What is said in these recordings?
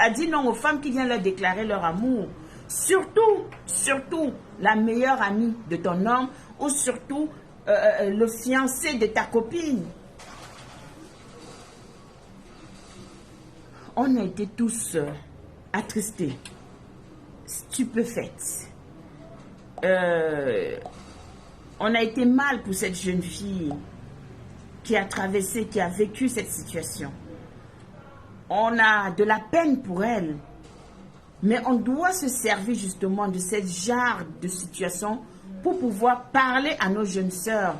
a dit non aux femmes qui viennent leur déclarer leur amour. Surtout, surtout, la meilleure amie de ton homme ou surtout le fiancé de ta copine. On a été tous attristés, stupéfaites. On a été mal pour cette jeune fille qui a traversé, qui a vécu cette situation. On a de la peine pour elle. Mais on doit se servir justement de ce genre de situation pour pouvoir parler à nos jeunes sœurs.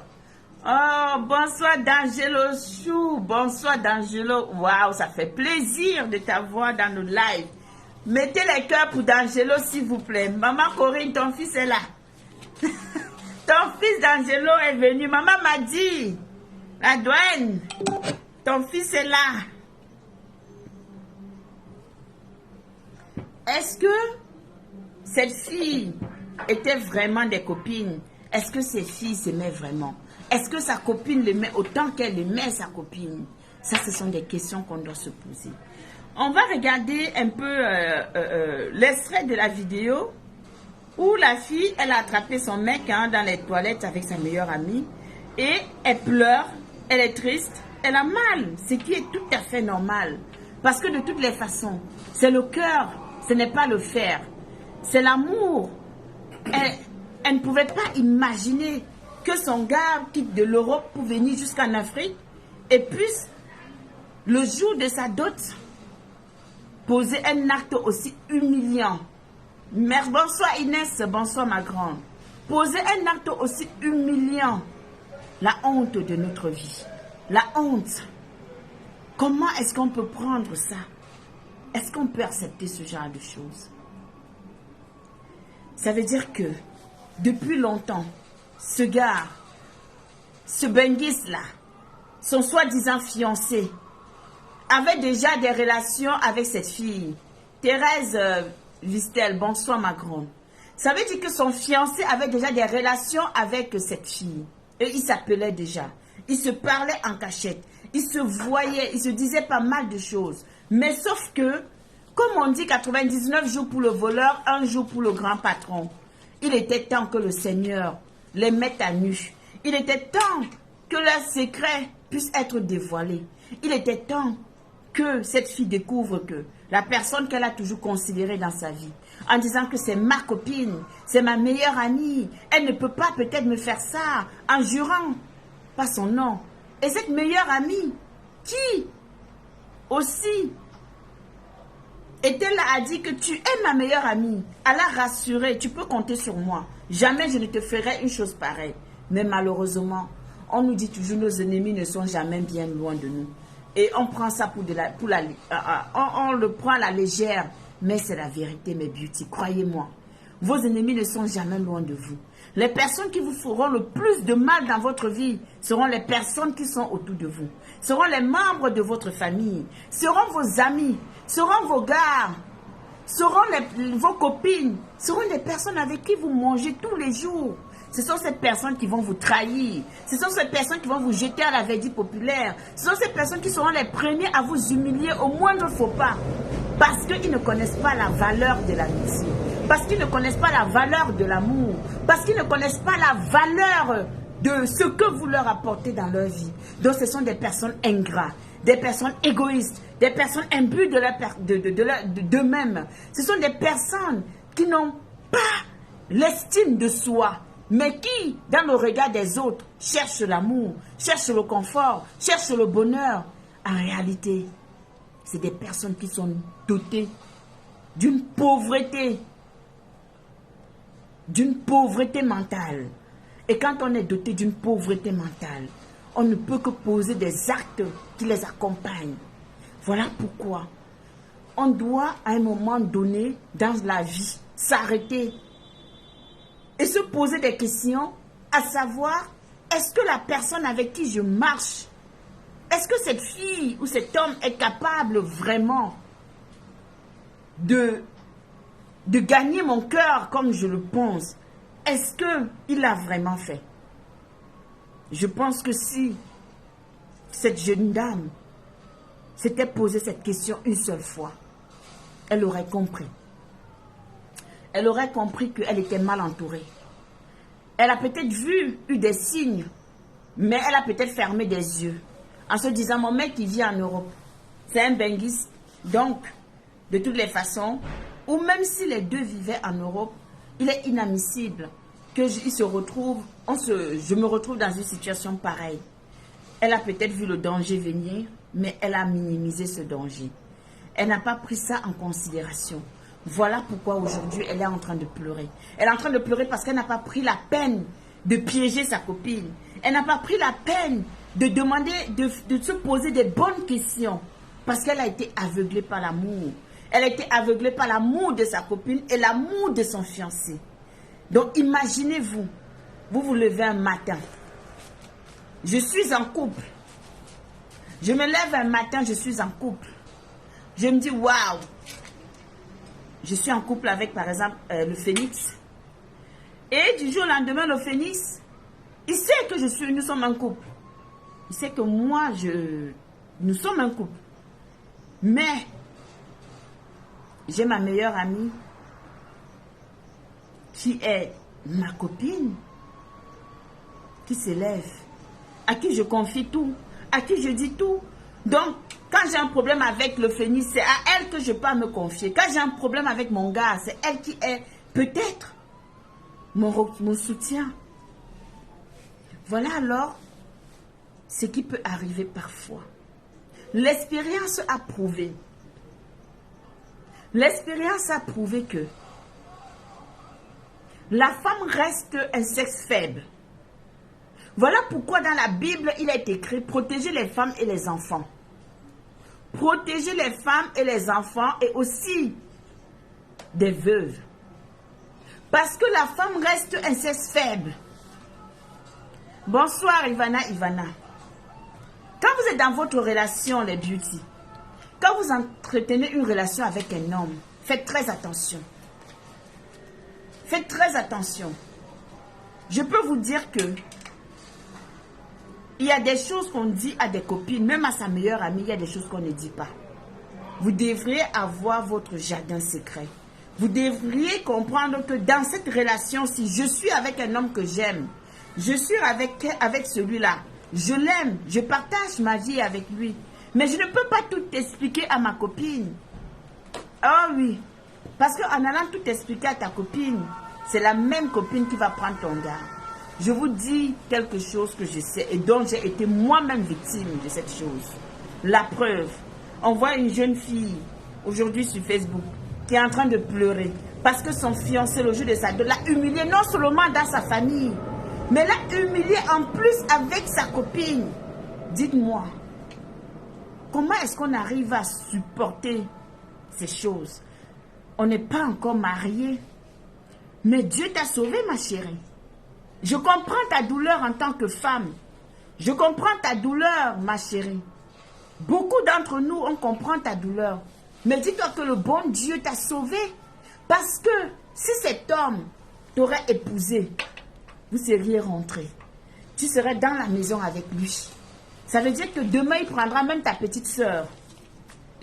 Oh, bonsoir D'Angelo Chou, bonsoir D'Angelo. Waouh, ça fait plaisir de t'avoir dans nos lives. Mettez les cœurs pour D'Angelo s'il vous plaît. Maman Corinne, ton fils est là. Ton fils D'Angelo est venu. Maman m'a dit, la douane, ton fils est là. Est-ce que cette fille était vraiment des copines? Est-ce que ces filles s'aimaient vraiment? Est-ce que sa copine l'aimait autant qu'elle aimait sa copine? Ça, ce sont des questions qu'on doit se poser. On va regarder un peu l'extrait de la vidéo où la fille, elle a attrapé son mec dans les toilettes avec sa meilleure amie et elle pleure, elle est triste, elle a mal, ce qui est tout à fait normal. Parce que de toutes les façons, c'est le cœur. Ce n'est pas le faire, c'est l'amour. Elle ne pouvait pas imaginer que son gars quitte de l'Europe pour venir jusqu'en Afrique et puisse, le jour de sa dot, poser un acte aussi humiliant. Bonsoir Inès, bonsoir ma grande. Poser un acte aussi humiliant. La honte de notre vie. La honte. Comment est-ce qu'on peut prendre ça? Est-ce qu'on peut accepter ce genre de choses? Ça veut dire que, depuis longtemps, ce gars, ce Bengis-là, son soi-disant fiancé, avait déjà des relations avec cette fille. Thérèse Vistel, bonsoir ma grande. Ça veut dire que son fiancé avait déjà des relations avec cette fille. Et il s'appelait déjà. Il se parlait en cachette. Il se voyait, il se disait pas mal de choses. Mais sauf que, comme on dit 99 jours pour le voleur, 1 jour pour le grand patron. Il était temps que le Seigneur les mette à nu. Il était temps que leurs secrets puissent être dévoilés. Il était temps que cette fille découvre que la personne qu'elle a toujours considérée dans sa vie, en disant que c'est ma copine, c'est ma meilleure amie, elle ne peut pas peut-être me faire ça, en jurant pas son nom. Et cette meilleure amie, qui aussi était là, a dit que tu es ma meilleure amie. Elle a rassuré, tu peux compter sur moi. Jamais je ne te ferai une chose pareille. Mais malheureusement, on nous dit toujours nos ennemis ne sont jamais bien loin de nous. Et on prend ça on le prend à la légère. Mais c'est la vérité, mes beauty, croyez-moi. Vos ennemis ne sont jamais loin de vous. Les personnes qui vous feront le plus de mal dans votre vie seront les personnes qui sont autour de vous. Seront les membres de votre famille. Seront vos amis. Seront vos gars. Seront vos copines. Seront les personnes avec qui vous mangez tous les jours. Ce sont ces personnes qui vont vous trahir. Ce sont ces personnes qui vont vous jeter à la verdict populaire. Ce sont ces personnes qui seront les premiers à vous humilier au moindre faux pas. Parce qu'ils ne connaissent pas la valeur de l'amitié. Parce qu'ils ne connaissent pas la valeur de l'amour. Parce qu'ils ne connaissent pas la valeur de ce que vous leur apportez dans leur vie. Donc ce sont des personnes ingrats, des personnes égoïstes, des personnes imbues d'eux-mêmes. Ce sont des personnes qui n'ont pas l'estime de soi, mais qui, dans le regard des autres, cherchent l'amour, cherchent le confort, cherchent le bonheur. En réalité, c'est des personnes qui sont dotées d'une pauvreté mentale. Et quand on est doté d'une pauvreté mentale, on ne peut que poser des actes qui les accompagnent. Voilà pourquoi on doit à un moment donné dans la vie s'arrêter et se poser des questions, à savoir, est-ce que la personne avec qui je marche, est-ce que cette fille ou cet homme est capable vraiment de gagner mon cœur comme je le pense? Est-ce qu'il l'a vraiment fait? Je pense que si cette jeune dame s'était posé cette question une seule fois, elle aurait compris. Elle aurait compris qu'elle était mal entourée. Elle a peut-être eu des signes, mais elle a peut-être fermé des yeux en se disant, mon mec il vit en Europe, c'est un benguiste, donc de toutes les façons, ou même si les deux vivaient en Europe, il est inadmissible que je me retrouve dans une situation pareille. Elle a peut-être vu le danger venir, mais elle a minimisé ce danger. Elle n'a pas pris ça en considération. Voilà pourquoi aujourd'hui, elle est en train de pleurer. Elle est en train de pleurer parce qu'elle n'a pas pris la peine de piéger sa copine. Elle n'a pas pris la peine de demander, de se poser des bonnes questions. Parce qu'elle a été aveuglée par l'amour. Elle a été aveuglée par l'amour de sa copine et l'amour de son fiancé. Donc imaginez-vous, vous vous levez un matin. Je suis en couple. Je me lève un matin, je suis en couple. Je me dis, waouh! Je suis en couple avec, par exemple, le Phénix. Et du jour au lendemain, le Phénix, il sait que nous sommes en couple. Il sait que moi, nous sommes un couple. Mais, j'ai ma meilleure amie qui est ma copine, qui s'élève, à qui je confie tout, à qui je dis tout. Donc, quand j'ai un problème avec le Phénix, c'est à elle que je peux me confier. Quand j'ai un problème avec mon gars, c'est elle qui est peut-être mon soutien. Voilà alors ce qui peut arriver parfois. L'expérience a prouvé. L'expérience a prouvé que la femme reste un sexe faible. Voilà pourquoi dans la Bible, il est écrit « Protéger les femmes et les enfants ». Protéger les femmes et les enfants et aussi des veuves. Parce que la femme reste un sexe faible. Bonsoir Ivana. Quand vous êtes dans votre relation, les beauty, quand vous entretenez une relation avec un homme, faites très attention. Faites très attention. Je peux vous dire que il y a des choses qu'on dit à des copines, même à sa meilleure amie, il y a des choses qu'on ne dit pas. Vous devriez avoir votre jardin secret. Vous devriez comprendre que dans cette relation-ci, je suis avec un homme que j'aime. Je suis avec celui-là. Je l'aime, je partage ma vie avec lui. Mais je ne peux pas tout expliquer à ma copine. Oh oui, parce qu'en allant tout expliquer à ta copine, c'est la même copine qui va prendre ton gars. Je vous dis quelque chose que je sais et dont j'ai été moi-même victime de cette chose. La preuve, on voit une jeune fille aujourd'hui sur Facebook qui est en train de pleurer parce que son fiancé, le jour de sa dot, l'a humilié non seulement dans sa famille, mais l'a humilié en plus avec sa copine. Dites-moi, comment est-ce qu'on arrive à supporter ces choses? On n'est pas encore marié, mais Dieu t'a sauvé, ma chérie. Je comprends ta douleur en tant que femme. Je comprends ta douleur, ma chérie. Beaucoup d'entre nous, on comprend ta douleur. Mais dis-toi que le bon Dieu t'a sauvé. Parce que si cet homme t'aurait épousé, vous seriez rentré. Tu serais dans la maison avec lui. Ça veut dire que demain, il prendra même ta petite soeur.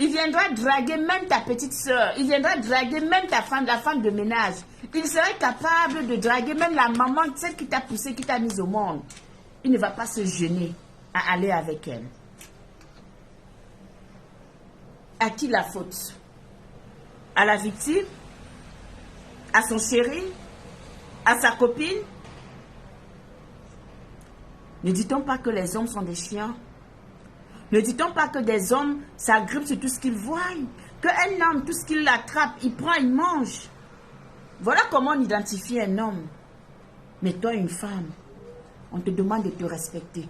Il viendra draguer même ta petite soeur. Il viendra draguer même ta femme, la femme de ménage. Il serait capable de draguer même la maman, celle qui t'a poussé, qui t'a mise au monde. Il ne va pas se gêner à aller avec elle. À qui la faute? À la victime? À son chéri? À sa copine? Ne dit-on pas que les hommes sont des chiens? Ne dit-on pas que des hommes s'agrippent sur tout ce qu'ils voient? Qu'un homme, tout ce qu'il attrape, il prend, il mange. Voilà comment on identifie un homme. Mais toi, une femme, on te demande de te respecter.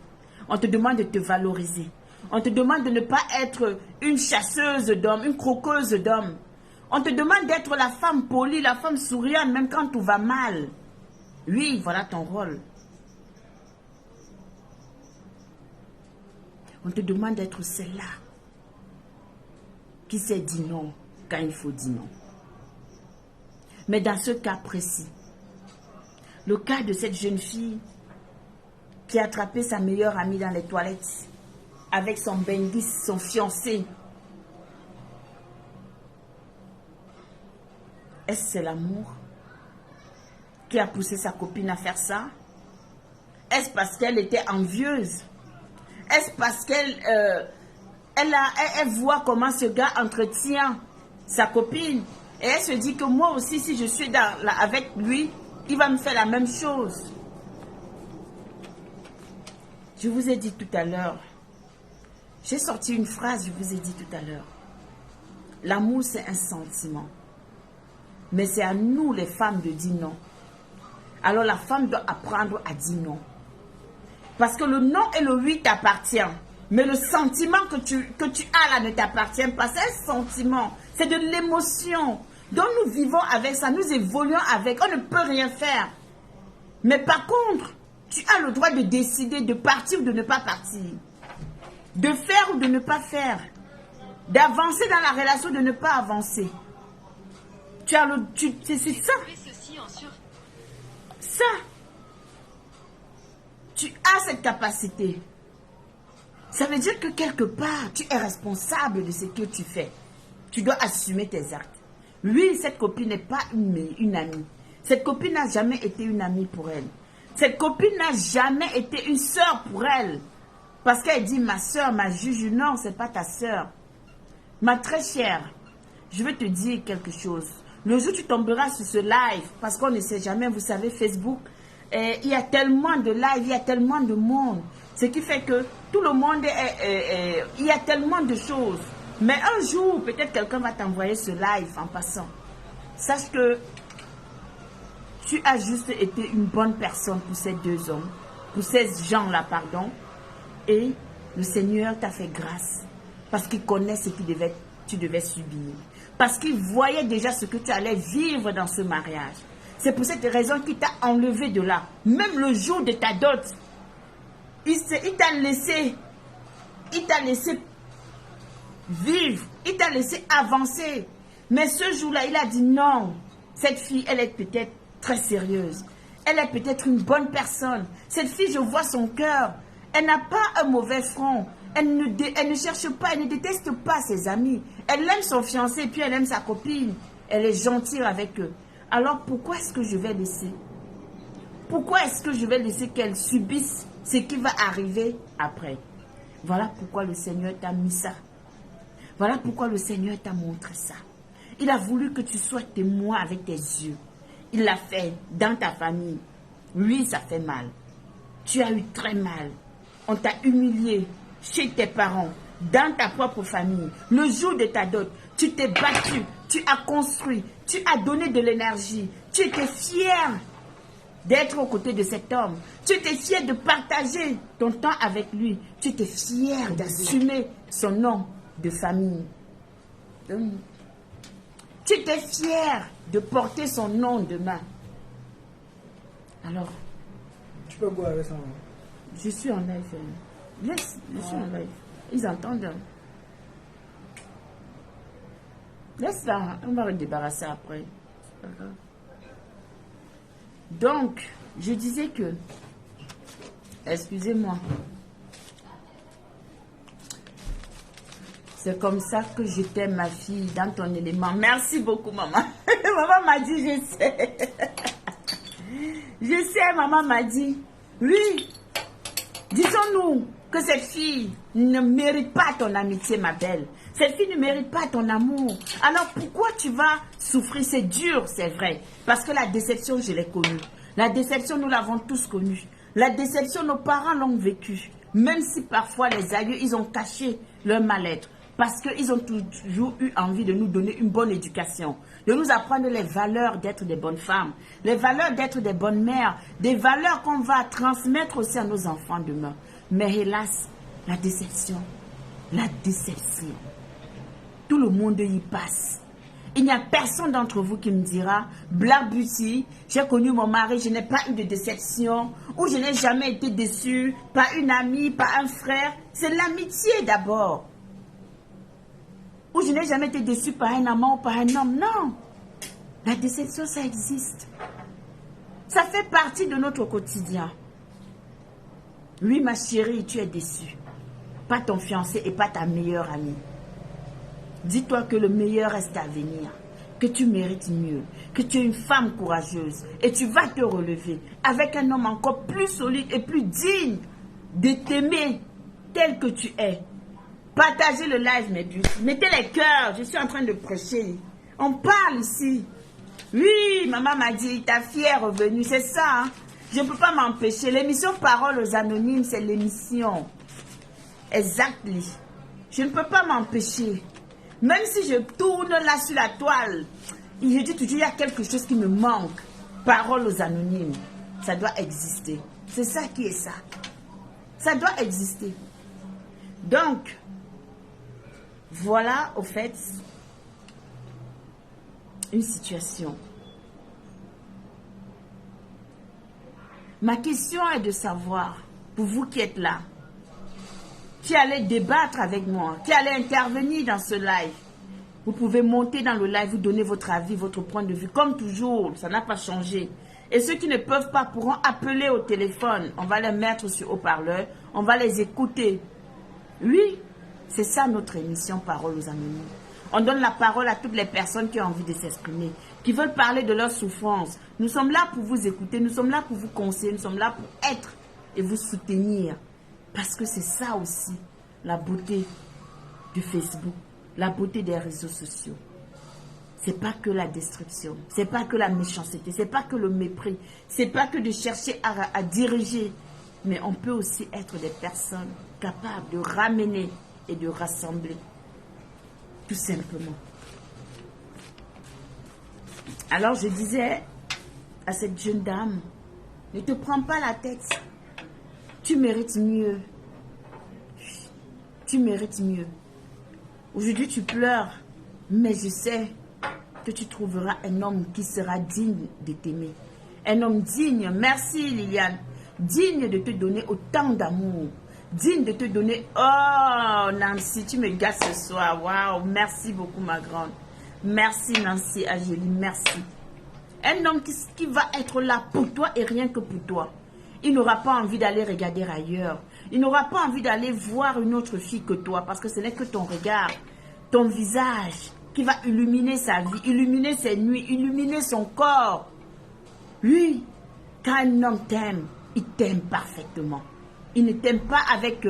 On te demande de te valoriser. On te demande de ne pas être une chasseuse d'hommes, une croqueuse d'hommes. On te demande d'être la femme polie, la femme souriante, même quand tout va mal. Oui, voilà ton rôle. On te demande d'être celle-là qui sait dire non quand il faut dire non. Mais dans ce cas précis, le cas de cette jeune fille qui a attrapé sa meilleure amie dans les toilettes avec son benguis, son fiancé. Est-ce que c'est l'amour qui a poussé sa copine à faire ça? Est-ce parce qu'elle était envieuse? Est-ce parce qu'elle elle voit comment ce gars entretient sa copine? Et elle se dit que moi aussi, si je suis avec lui, il va me faire la même chose. Je vous ai dit tout à l'heure, j'ai sorti une phrase, je vous ai dit tout à l'heure. L'amour, c'est un sentiment. Mais c'est à nous, les femmes, de dire non. Alors la femme doit apprendre à dire non. Parce que le non et le oui t'appartiennent. Mais le sentiment que tu as là ne t'appartient pas. C'est un sentiment. C'est de l'émotion. Donc nous vivons avec ça. Nous évoluons avec. On ne peut rien faire. Mais par contre, tu as le droit de décider de partir ou de ne pas partir. De faire ou de ne pas faire. D'avancer dans la relation, de ne pas avancer. Tu as le... C'est ça. Ça. Tu as cette capacité. Ça veut dire que quelque part, tu es responsable de ce que tu fais. Tu dois assumer tes actes. Oui, cette copine n'est pas une amie. Cette copine n'a jamais été une amie pour elle. Cette copine n'a jamais été une sœur pour elle. Parce qu'elle dit, ma sœur, ma juge. Non, ce n'est pas ta sœur. Ma très chère, je vais te dire quelque chose. Le jour où tu tomberas sur ce live, parce qu'on ne sait jamais, vous savez, Facebook, il y a tellement de live, il y a tellement de monde. Ce qui fait que tout le monde, il y a tellement de choses. Mais un jour, peut-être quelqu'un va t'envoyer ce live en passant. Sache que tu as juste été une bonne personne pour ces deux hommes, pour ces gens-là, pardon. Et le Seigneur t'a fait grâce. Parce qu'il connaît ce que tu devais subir. Parce qu'il voyait déjà ce que tu allais vivre dans ce mariage. C'est pour cette raison qu'il t'a enlevé de là. Même le jour de ta dot, il t'a laissé vivre, il t'a laissé avancer. Mais ce jour-là, il a dit non, cette fille, elle est peut-être très sérieuse. Elle est peut-être une bonne personne. Cette fille, je vois son cœur. Elle n'a pas un mauvais front. Elle ne cherche pas, elle ne déteste pas ses amis. Elle aime son fiancé, puis elle aime sa copine. Elle est gentille avec eux. Alors pourquoi est-ce que je vais laisser? Pourquoi est-ce que je vais laisser qu'elle subisse ce qui va arriver après? Voilà pourquoi le Seigneur t'a mis ça. Voilà pourquoi le Seigneur t'a montré ça. Il a voulu que tu sois témoin avec tes yeux. Il l'a fait dans ta famille. Oui, ça fait mal. Tu as eu très mal. On t'a humilié chez tes parents, dans ta propre famille. Le jour de ta dot, tu t'es battu, tu as construit, tu as donné de l'énergie. Tu étais fier d'être aux côtés de cet homme. Tu étais fier de partager ton temps avec lui. Tu étais fier d'assumer son nom de famille. Tu étais fier de porter son nom demain. Alors, tu peux boire avec ça. Je suis en live. Yes, je suis en live. Ils entendent. Laisse là, on va le débarrasser après. Donc, je disais que, excusez-moi, c'est comme ça que je t'aime, ma fille, dans ton élément. Merci beaucoup, maman. Maman m'a dit, je sais. Je sais, maman m'a dit, oui, disons-nous que cette fille ne mérite pas ton amitié, ma belle. Cette fille ne mérite pas ton amour. Alors pourquoi tu vas souffrir? C'est dur, c'est vrai. Parce que la déception, je l'ai connue. La déception, nous l'avons tous connue. La déception, nos parents l'ont vécue. Même si parfois les aïeux, ils ont caché leur mal-être. Parce qu'ils ont toujours eu envie de nous donner une bonne éducation. De nous apprendre les valeurs d'être des bonnes femmes. Les valeurs d'être des bonnes mères. Des valeurs qu'on va transmettre aussi à nos enfants demain. Mais hélas, la déception. La déception. Tout le monde y passe. Il n'y a personne d'entre vous qui me dira, Black Beauty, j'ai connu mon mari, je n'ai pas eu de déception, ou je n'ai jamais été déçue par une amie, par un frère. C'est l'amitié d'abord. Ou je n'ai jamais été déçue par un amant ou par un homme. Non. La déception, ça existe. Ça fait partie de notre quotidien. Oui, ma chérie, tu es déçue. Pas ton fiancé et pas ta meilleure amie. Dis-toi que le meilleur reste à venir. que tu mérites mieux, que tu es une femme courageuse et tu vas te relever avec un homme encore plus solide et plus digne de t'aimer tel que tu es. Partagez le live, mes buts. Mettez les cœurs, je suis en train de prêcher. On parle ici. Oui, maman m'a dit, ta fille est revenue, c'est ça. Hein? Je ne peux pas m'empêcher. L'émission Paroles aux Anonymes, c'est l'émission. Exactly. Je ne peux pas m'empêcher. Même si je tourne là sur la toile, je dis toujours, il y a quelque chose qui me manque. Paroles aux Anonymes, ça doit exister. C'est ça qui est ça. Ça doit exister. Donc, voilà, au fait, une situation. Ma question est de savoir, pour vous qui êtes là, qui allez débattre avec moi, qui allez intervenir dans ce live. Vous pouvez monter dans le live, vous donner votre avis, votre point de vue. Comme toujours, ça n'a pas changé. Et ceux qui ne peuvent pas pourront appeler au téléphone. On va les mettre sur haut-parleur, on va les écouter. Oui, c'est ça notre émission Paroles aux Anonymes. On donne la parole à toutes les personnes qui ont envie de s'exprimer, qui veulent parler de leur souffrance. Nous sommes là pour vous écouter, nous sommes là pour vous conseiller, nous sommes là pour être et vous soutenir. Parce que c'est ça aussi, la beauté du Facebook, la beauté des réseaux sociaux. C'est pas que la destruction, c'est pas que la méchanceté, c'est pas que le mépris, c'est pas que de chercher à diriger. Mais on peut aussi être des personnes capables de ramener et de rassembler. Tout simplement. Alors je disais à cette jeune dame, ne te prends pas la tête. Tu mérites mieux. Tu mérites mieux. Aujourd'hui tu pleures, mais je sais que tu trouveras un homme qui sera digne de t'aimer. Un homme digne, merci Liliane, digne de te donner autant d'amour. Digne de te donner... Oh, Nancy, tu me gâtes ce soir. Waouh, merci beaucoup, ma grande. Merci, Nancy, Agélie, merci. Un homme qui va être là pour toi et rien que pour toi. Il n'aura pas envie d'aller regarder ailleurs. Il n'aura pas envie d'aller voir une autre fille que toi parce que ce n'est que ton regard, ton visage qui va illuminer sa vie, illuminer ses nuits, illuminer son corps. Oui, quand un homme t'aime, il t'aime parfaitement. Il ne t'aime pas avec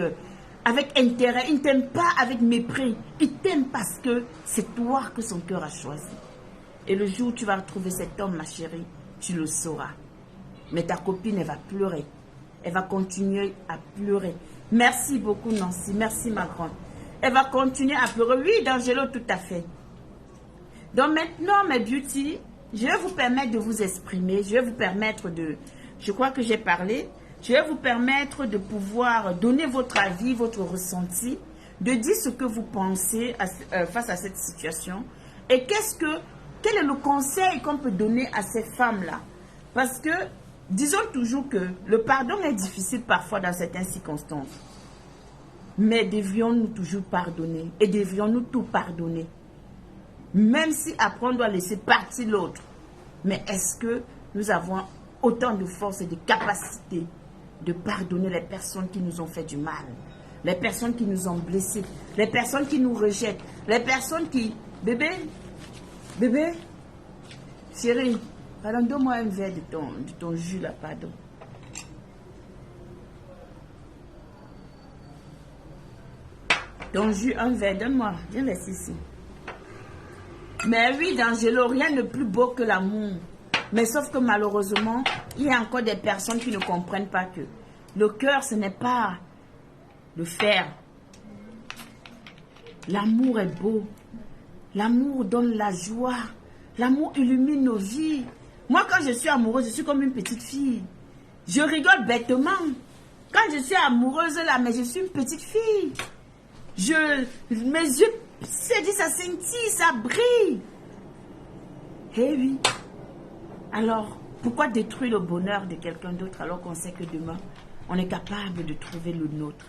intérêt, il ne t'aime pas avec mépris. Il t'aime parce que c'est toi que son cœur a choisi. Et le jour où tu vas retrouver cet homme, ma chérie, tu le sauras. Mais ta copine, elle va pleurer. Elle va continuer à pleurer. Merci beaucoup, Nancy. Merci, ma grande. Elle va continuer à pleurer. Oui, D'Angelo, tout à fait. Donc maintenant, mes beauty, je vais vous permettre de vous exprimer. Je vais vous permettre de... Je crois que j'ai parlé. Je vais vous permettre de pouvoir donner votre avis, votre ressenti, de dire ce que vous pensez face à cette situation. Et quel est le conseil qu'on peut donner à ces femmes-là? Parce que, disons toujours que le pardon est difficile parfois dans certaines circonstances. Mais devions-nous toujours pardonner? Et devions-nous tout pardonner? Même si après on doit laisser partir l'autre. Mais est-ce que nous avons autant de force et de capacité de pardonner les personnes qui nous ont fait du mal, les personnes qui nous ont blessés, les personnes qui nous rejettent, les personnes qui... Bébé, chérie, pardon, donne-moi un verre de ton jus là, pardon. Ton jus, un verre, donne-moi, viens laisser ici. Mais oui, D'Angelo, rien de plus beau que l'amour. Mais sauf que malheureusement, il y a encore des personnes qui ne comprennent pas que le cœur, ce n'est pas le fer. L'amour est beau. L'amour donne la joie. L'amour illumine nos vies. Moi, quand je suis amoureuse, je suis comme une petite fille. Je rigole bêtement. Quand je suis amoureuse là, mais je suis une petite fille. Mes yeux, ça scintille, ça brille. Eh oui. Alors, pourquoi détruire le bonheur de quelqu'un d'autre alors qu'on sait que demain, on est capable de trouver le nôtre?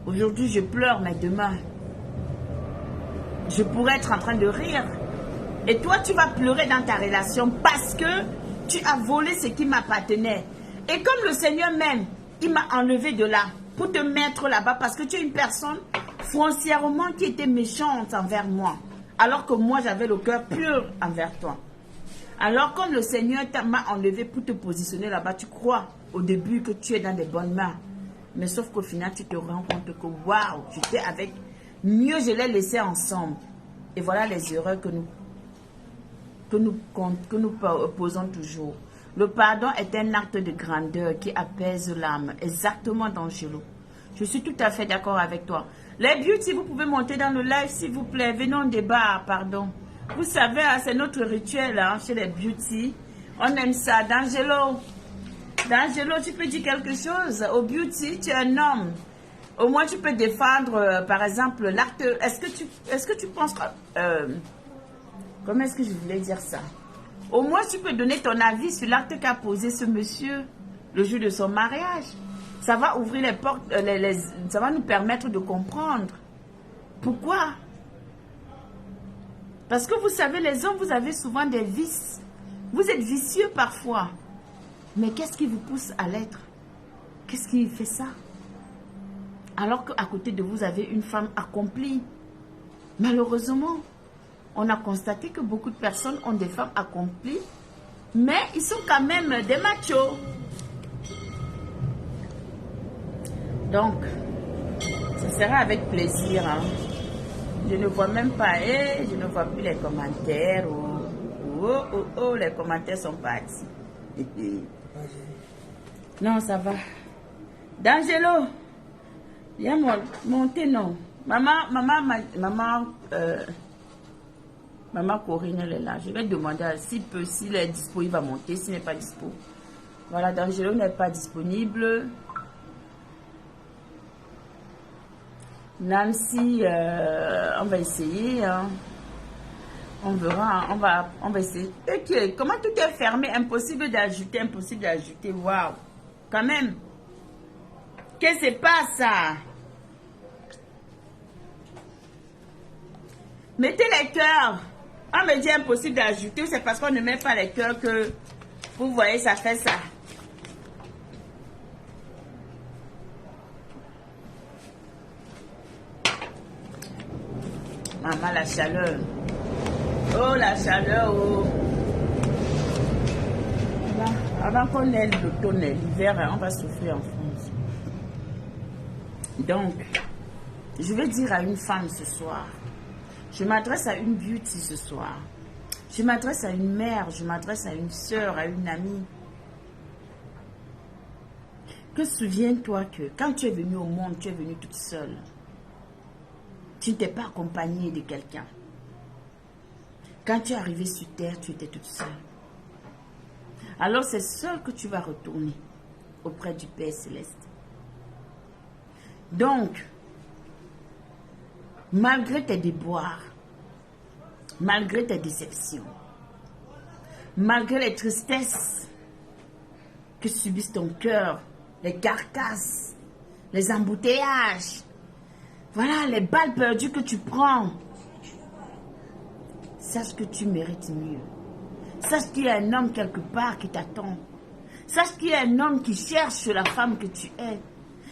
Aujourd'hui, je pleure, mais demain, je pourrais être en train de rire. Et toi, tu vas pleurer dans ta relation parce que tu as volé ce qui m'appartenait. Et comme le Seigneur m'aime, il m'a enlevé de là pour te mettre là-bas parce que tu es une personne foncièrement qui était méchante envers moi. Alors que moi, j'avais le cœur pur envers toi. Alors, quand le Seigneur m'a enlevé pour te positionner là-bas, tu crois au début que tu es dans des bonnes mains. Mais sauf qu'au final, tu te rends compte que waouh, j'étais avec... Mieux, je l'ai laissé ensemble. Et voilà les erreurs que nous posons toujours. Le pardon est un acte de grandeur qui apaise l'âme. Exactement, D'Angelo. Je suis tout à fait d'accord avec toi. Les beauty, vous pouvez monter dans le live, s'il vous plaît. Venez en débat, pardon. Vous savez, hein, c'est notre rituel hein, chez les beauty. On aime ça. D'Angelo, tu peux dire quelque chose? Au beauty, tu es un homme. Au moins, tu peux défendre, par exemple, l'acte. Est-ce que tu penses que... comment est-ce que je voulais dire ça? Au moins, tu peux donner ton avis sur l'acte qu'a posé ce monsieur le jour de son mariage. Ça va ouvrir les portes, ça va nous permettre de comprendre. Pourquoi? Parce que vous savez, les hommes, vous avez souvent des vices. Vous êtes vicieux parfois. Mais qu'est-ce qui vous pousse à l'être? Qu'est-ce qui fait ça? Alors qu'à côté de vous, vous avez une femme accomplie. Malheureusement, on a constaté que beaucoup de personnes ont des femmes accomplies, mais ils sont quand même des machos. Donc, ce sera avec plaisir. Hein. Je ne vois même pas, je ne vois plus les commentaires. Les commentaires sont partis. Non, ça va. D'Angelo, viens monter, non. Maman Corinne, elle est là. Je vais demander s'il est dispo, il va monter. S'il n'est pas dispo. Voilà, D'Angelo n'est pas disponible. Nancy, on va essayer. Hein. On verra, on va essayer. Okay. Comment tout est fermé? Impossible d'ajouter, impossible d'ajouter. Waouh! Quand même. Qu'est-ce qui se passe ça? Mettez les cœurs. On me dit impossible d'ajouter. C'est parce qu'on ne met pas les cœurs que vous voyez, ça fait ça. Maman, la chaleur. Oh, la chaleur, oh. Avant qu'on ait l'automne et l'hiver, on va souffrir en France. Donc, je vais dire à une femme ce soir, je m'adresse à une beauty ce soir, je m'adresse à une mère, je m'adresse à une soeur, à une amie. Que souviens-toi que quand tu es venue au monde, tu es venue toute seule. Tu ne t'es pas accompagnée de quelqu'un. Quand tu es arrivée sur terre, tu étais toute seule. Alors c'est seul que tu vas retourner auprès du Père Céleste. Donc, malgré tes déboires, malgré tes déceptions, malgré les tristesses que subissent ton cœur, les carcasses, les embouteillages, voilà les balles perdues que tu prends, sache que tu mérites mieux. Sache qu'il y a un homme quelque part qui t'attend. Sache qu'il y a un homme qui cherche la femme que tu es.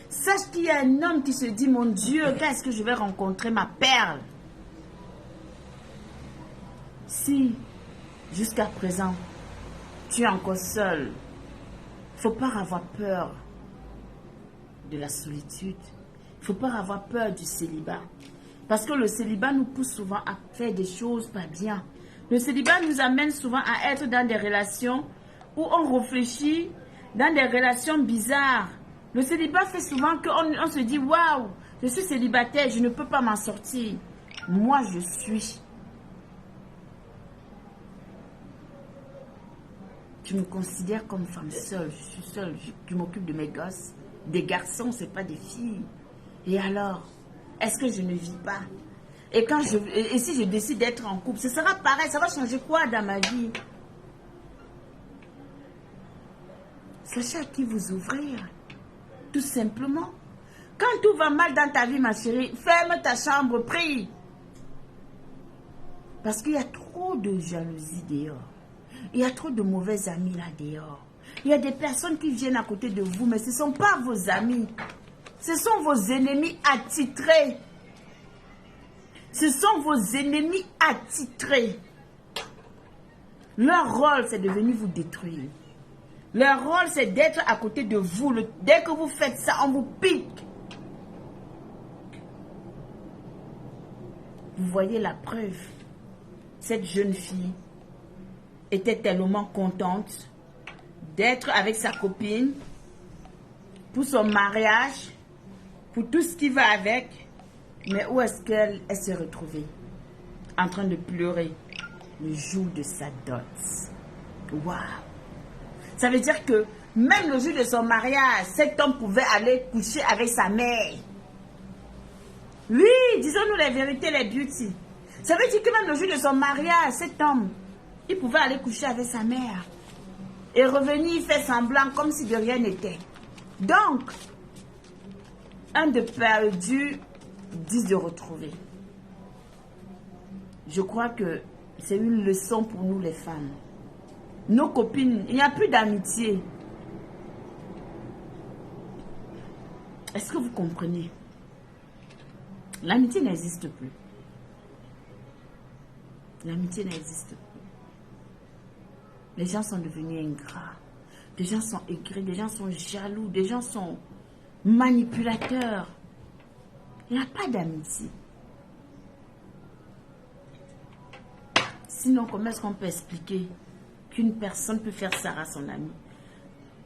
Sache qu'il y a un homme qui se dit, mon Dieu, qu'est-ce que je vais rencontrer ma perle? Si, jusqu'à présent, tu es encore seul, il ne faut pas avoir peur de la solitude. Il ne faut pas avoir peur du célibat. Parce que le célibat nous pousse souvent à faire des choses pas bien. Le célibat nous amène souvent à être dans des relations où on réfléchit, dans des relations bizarres. Le célibat fait souvent qu'on se dit, waouh, je suis célibataire, je ne peux pas m'en sortir. Moi, je suis. Je me considère comme femme seule, je suis seule, je m'occupe de mes gosses. Des garçons, ce n'est pas des filles. Et alors, est-ce que je ne vis pas? Et si je décide d'être en couple, ce sera pareil, ça va changer quoi dans ma vie? Sachez à qui vous ouvrir. Tout simplement. Quand tout va mal dans ta vie, ma chérie, ferme ta chambre, prie. Parce qu'il y a trop de jalousie dehors. Il y a trop de mauvais amis là dehors. Il y a des personnes qui viennent à côté de vous, mais ce ne sont pas vos amis. Ce sont vos ennemis attitrés. Ce sont vos ennemis attitrés. Leur rôle, c'est de venir vous détruire. Leur rôle, c'est d'être à côté de vous. Dès que vous faites ça, on vous pique. Vous voyez la preuve. Cette jeune fille était tellement contente d'être avec sa copine pour son mariage, pour tout ce qui va avec. Mais où est-ce qu'elle s'est retrouvée? En train de pleurer le jour de sa dot. Waouh! Ça veut dire que même le jour de son mariage, cet homme pouvait aller coucher avec sa mère. Oui, disons-nous les vérités, les beauty. Ça veut dire que même le jour de son mariage, cet homme, il pouvait aller coucher avec sa mère. Et revenir faire semblant comme si de rien n'était. Donc, un de perdu, 10 de retrouvé. Je crois que c'est une leçon pour nous les femmes. Nos copines, il n'y a plus d'amitié. Est-ce que vous comprenez? L'amitié n'existe plus. L'amitié n'existe plus. Les gens sont devenus ingrats. Des gens sont aigris, des gens sont jaloux, des gens sont manipulateurs. Il n'y a pas d'amitié. Sinon, comment est-ce qu'on peut expliquer qu'une personne peut faire ça à son ami?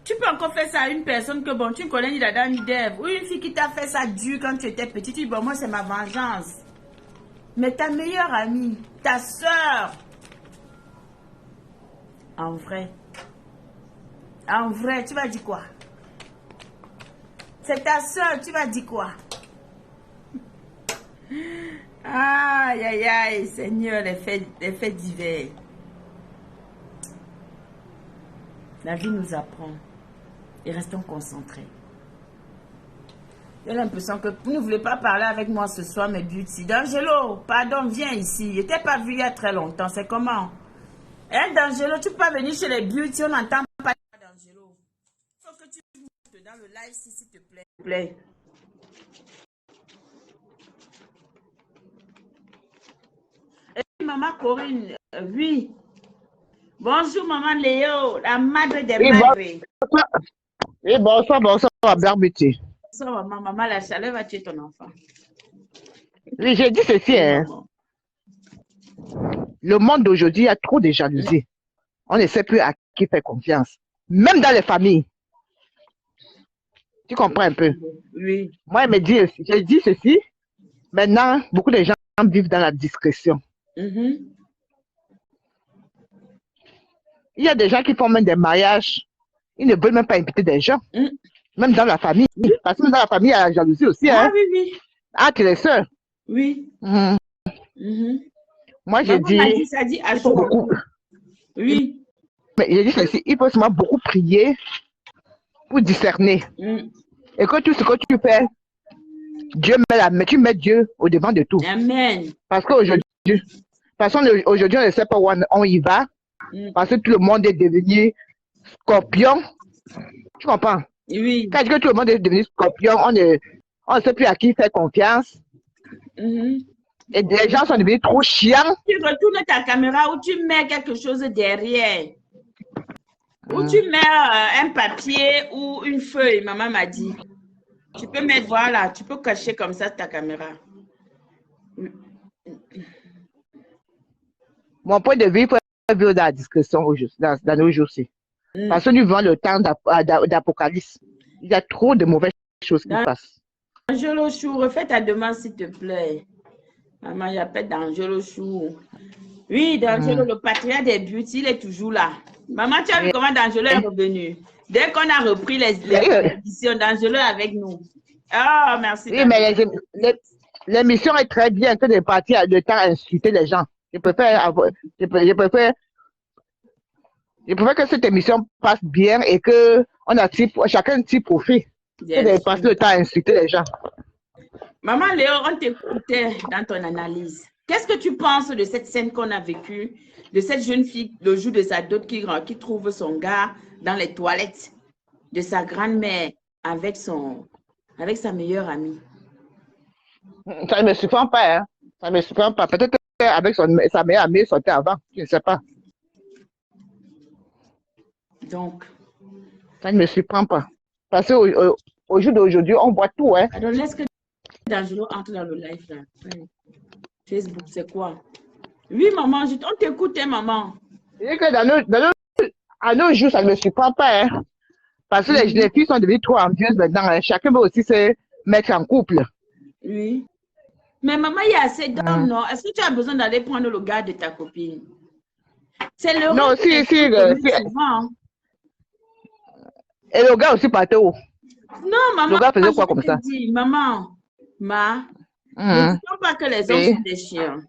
Tu peux encore faire ça à une personne que, bon, tu ne connais ni d'Adam ni d'Ève. Ou une fille qui t'a fait ça dur quand tu étais petit. Tu dis, bon, moi, c'est ma vengeance. Mais ta meilleure amie, ta soeur, en vrai, tu vas dire quoi? C'est ta soeur, tu vas dire quoi? Aïe, aïe, aïe, Seigneur, les faits divers. La vie nous apprend. Et restons concentrés. J'ai l'impression que vous ne voulez pas parler avec moi ce soir, mes beauty. D'Angelo, pardon, viens ici. Je t'ai pas vu il y a très longtemps. C'est comment? Hein, D'Angelo, tu peux pas venir chez les beauty, on n'entend pas d'Angelo. Il faut que tu montes dans le live, s'il te plaît. Et puis, maman Corinne, oui. Bonjour, maman Léo, la madre des madres. Oui, bonsoir, Berbuti. Bonsoir, maman, la chaleur va tuer ton enfant. Oui, j'ai dit ceci, hein. Le monde d'aujourd'hui a trop de jalousie. On ne sait plus à qui faire confiance. Même dans les familles. Tu comprends un peu? Oui. Moi, j'ai dit ceci. Maintenant, beaucoup de gens vivent dans la discrétion. Il y a des gens qui font même des mariages. Ils ne veulent même pas inviter des gens. Même dans la famille. Parce que dans la famille, il y a la jalousie aussi. Ah, hein? oui, oui. Entre les sœurs. Oui. Moi, j'ai dit... Ça dit à beaucoup. Oui. Mais j'ai dit ceci. Il faut seulement beaucoup prier pour discerner. Et que tout ce que tu fais, tu mets Dieu au devant de tout. Amen. Parce qu'aujourd'hui, aujourd'hui, on ne sait pas où on y va. Parce que tout le monde est devenu scorpion. Tu comprends? Oui. Quand tout le monde est devenu scorpion, on ne sait plus à qui faire confiance. Et les gens sont devenus trop chiants. Tu retournes ta caméra ou tu mets quelque chose derrière. Ou tu mets un papier ou une feuille, maman m'a dit. Tu peux mettre, voilà, tu peux cacher comme ça ta caméra. Mon point de vue, il faut vivre dans la discrétion dans nos jours-ci. Parce que nous vivons le temps d'Apocalypse. Il y a trop de mauvaises choses qui passent. Angelo Chou, refais ta demande s'il te plaît. Maman, j'appelle d'Angelo Chou. Oui, D'Angelo, le patriarche des beauty, il est toujours là. Maman, tu as vu comment D'Angelo est revenu? Dès qu'on a repris les éditions, D'Angelo est avec nous. Oh, merci. Oui, mais l'émission est très bien que de partir de temps à insulter les gens. Je préfère que cette émission passe bien et que chacun tire profit. Que de passer le temps à insulter les gens. Maman Léo, on t'écoutait dans ton analyse. Qu'est-ce que tu penses de cette scène qu'on a vécue, de cette jeune fille le jour de sa dot qui trouve son gars dans les toilettes de sa grand-mère avec avec sa meilleure amie. Ça ne me surprend pas, hein. Ça ne me surprend pas. Peut-être qu'avec sa meilleure amie, il sortait avant. Je ne sais pas. Donc, Ça ne me surprend pas. Parce qu'au jour d'aujourd'hui, on voit tout, hein. alors laisse que Dangereux entre dans le live là. Ouais. Facebook, c'est quoi? Oui, maman, on t'écoute, hein, maman. C'est que à nos jours, ça ne me surprend pas, hein. Parce que les filles sont devenues trop envieuses maintenant, hein. Chacun veut aussi se mettre en couple. Oui. Mais maman, il y a assez d'hommes, non? Est-ce que tu as besoin d'aller prendre le gars de ta copine? C'est le Non, rôle souvent. Et le gars aussi partait où? Non, maman, le gars faisait moi, quoi je comme te ça? dis, maman, ne dis pas que les hommes sont des chiens.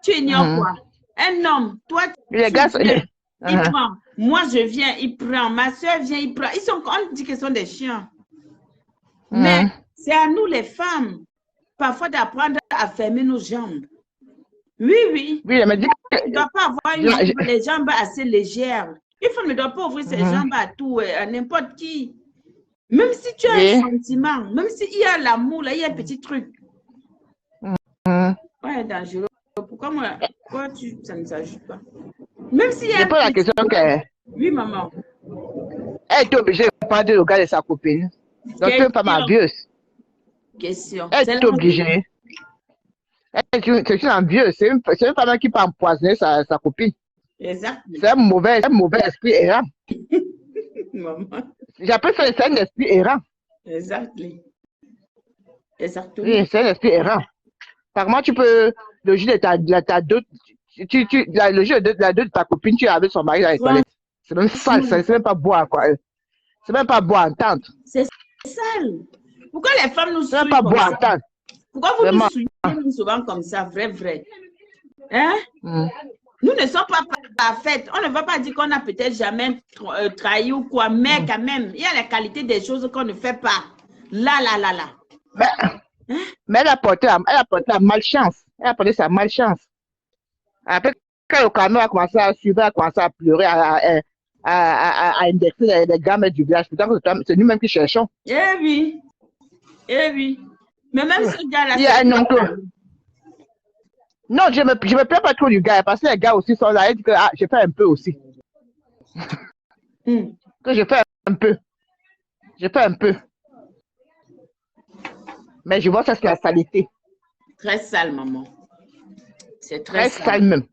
Tu ignores quoi? Un homme, toi, les gars, viens, il prend. Moi, je viens, il prend. Ma soeur vient, il prend. On dit qu'ils sont des chiens. Mais c'est à nous, les femmes, parfois d'apprendre à fermer nos jambes. Oui, oui. Oui, elle m'a dit Il ne doit pas avoir les jambes assez légères. Une femme ne doit pas ouvrir ses jambes à tout, à n'importe qui. Même si tu as un sentiment, même s'il y a l'amour, là, il y a un petit truc. Ouais, dangereux. Pourquoi ça ne s'ajoute pas? Même s'il y a. C'est pas la question que. Oui, maman. Elle est obligée de prendre le gars de sa copine. Donc, c'est une femme envieuse. Question. Elle est obligée. C'est une envieuse. C'est une femme qui peut empoisonner sa copine. Exactement. C'est un mauvais esprit errant. Maman. J'appelle ça un esprit errant. Exactement. Exactement. Oui, c'est un esprit errant. Par contre, tu peux, le jour de ta dot, le jour de la dot de ta copine, tu es avec son mari dans les toilettes. C'est même sale, c'est même pas boire, quoi. C'est même pas boire entendre. C'est sale. Pourquoi les femmes nous souillent? C'est même pas boire entendre. Pourquoi vous nous souillez souvent comme ça, vrai? Hein? Nous ne sommes pas parfaites. On ne va pas dire qu'on n'a peut-être jamais trahi ou quoi, mais quand même, il y a la qualité des choses qu'on ne fait pas. Là. Mais elle a porté la malchance. Elle a porté sa malchance. Après, quand le camion a commencé à suivre, elle a commencé à pleurer, à indexer les gammes du village. Pourtant, c'est nous-mêmes qui cherchons. Eh oui. Mais même ce gars-là, non, je me plains pas trop du gars, parce que les gars aussi sont là. Elle dit que je fais un peu aussi. Que je fais un peu. Mais je vois ça, c'est la saleté. Très sale, maman. C'est très sale même.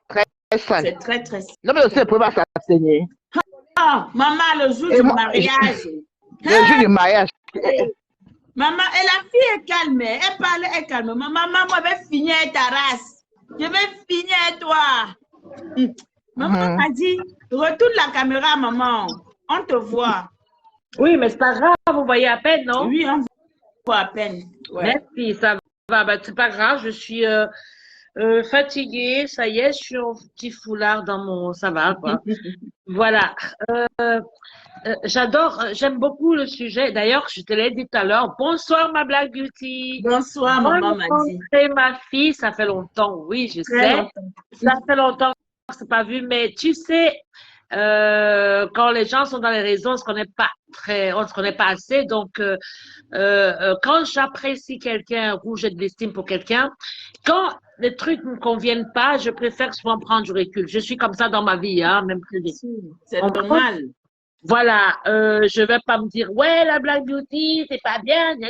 Très sale. C'est très sale. Non, mais aussi, le problème, ça s'enseigner. Ah, maman, le jour du mariage. Le jour du mariage. Maman, et la fille est calme. Elle parle, elle est calme. Maman, moi, je vais finir ta race. Je vais finir toi. Maman m'a dit, retourne la caméra, maman. On te voit. Oui, mais c'est pas grave, vous voyez à peine, non? Oui, on voit à peine. Ouais. Merci, ça va. Bah, c'est pas grave, je suis fatiguée. Ça y est, je suis en petit foulard dans mon... Ça va, quoi. Voilà. J'aime beaucoup le sujet. D'ailleurs, je te l'ai dit tout à l'heure. Bonsoir, ma Black Beauty. Bonsoir, maman m'a dit. Ma fille, ça fait longtemps. Oui, je sais. Ça fait longtemps que je ne s'est pas vu. Mais tu sais, quand les gens sont dans les réseaux, on ne se connaît pas assez. Donc, quand j'apprécie quelqu'un ou j'ai de l'estime pour quelqu'un, quand les trucs ne me conviennent pas, je préfère souvent prendre du recul. Je suis comme ça dans ma vie, hein, même privée. C'est normal. Voilà, je vais pas me dire, ouais, la Black Beauty, c'est pas bien, gna.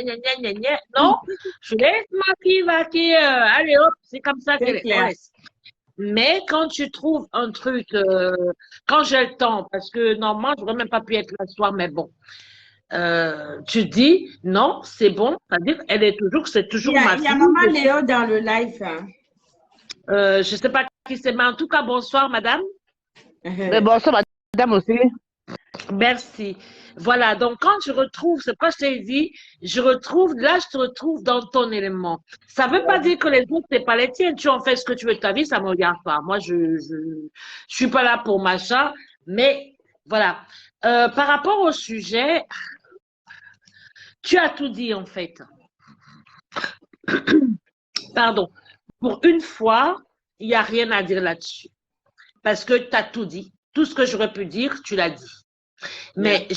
Non, je laisse ma fille vaquer, allez hop, c'est comme ça qu'elle est. Mais quand tu trouves un truc, quand j'ai le temps, parce que normalement, je n'aurais même pas pu être là ce soir, mais bon, tu dis, non, c'est bon, c'est-à-dire, c'est toujours ma fille. Il y a maman Léo dans le live. Hein. Je sais pas qui c'est, mais en tout cas, bonsoir, madame. Mais bonsoir, madame aussi. Merci. Voilà, donc quand je retrouve, c'est quoi je t'ai dit, je te retrouve dans ton élément. Ça veut pas dire que les autres, c'est pas les tiens. Tu en fais ce que tu veux de ta vie, ça me regarde pas. Moi, je suis pas là pour machin, mais voilà. Par rapport au sujet, tu as tout dit, en fait. Pardon. Pour une fois, il n'y a rien à dire là-dessus. Parce que tu as tout dit. Tout ce que j'aurais pu dire, tu l'as dit. Mais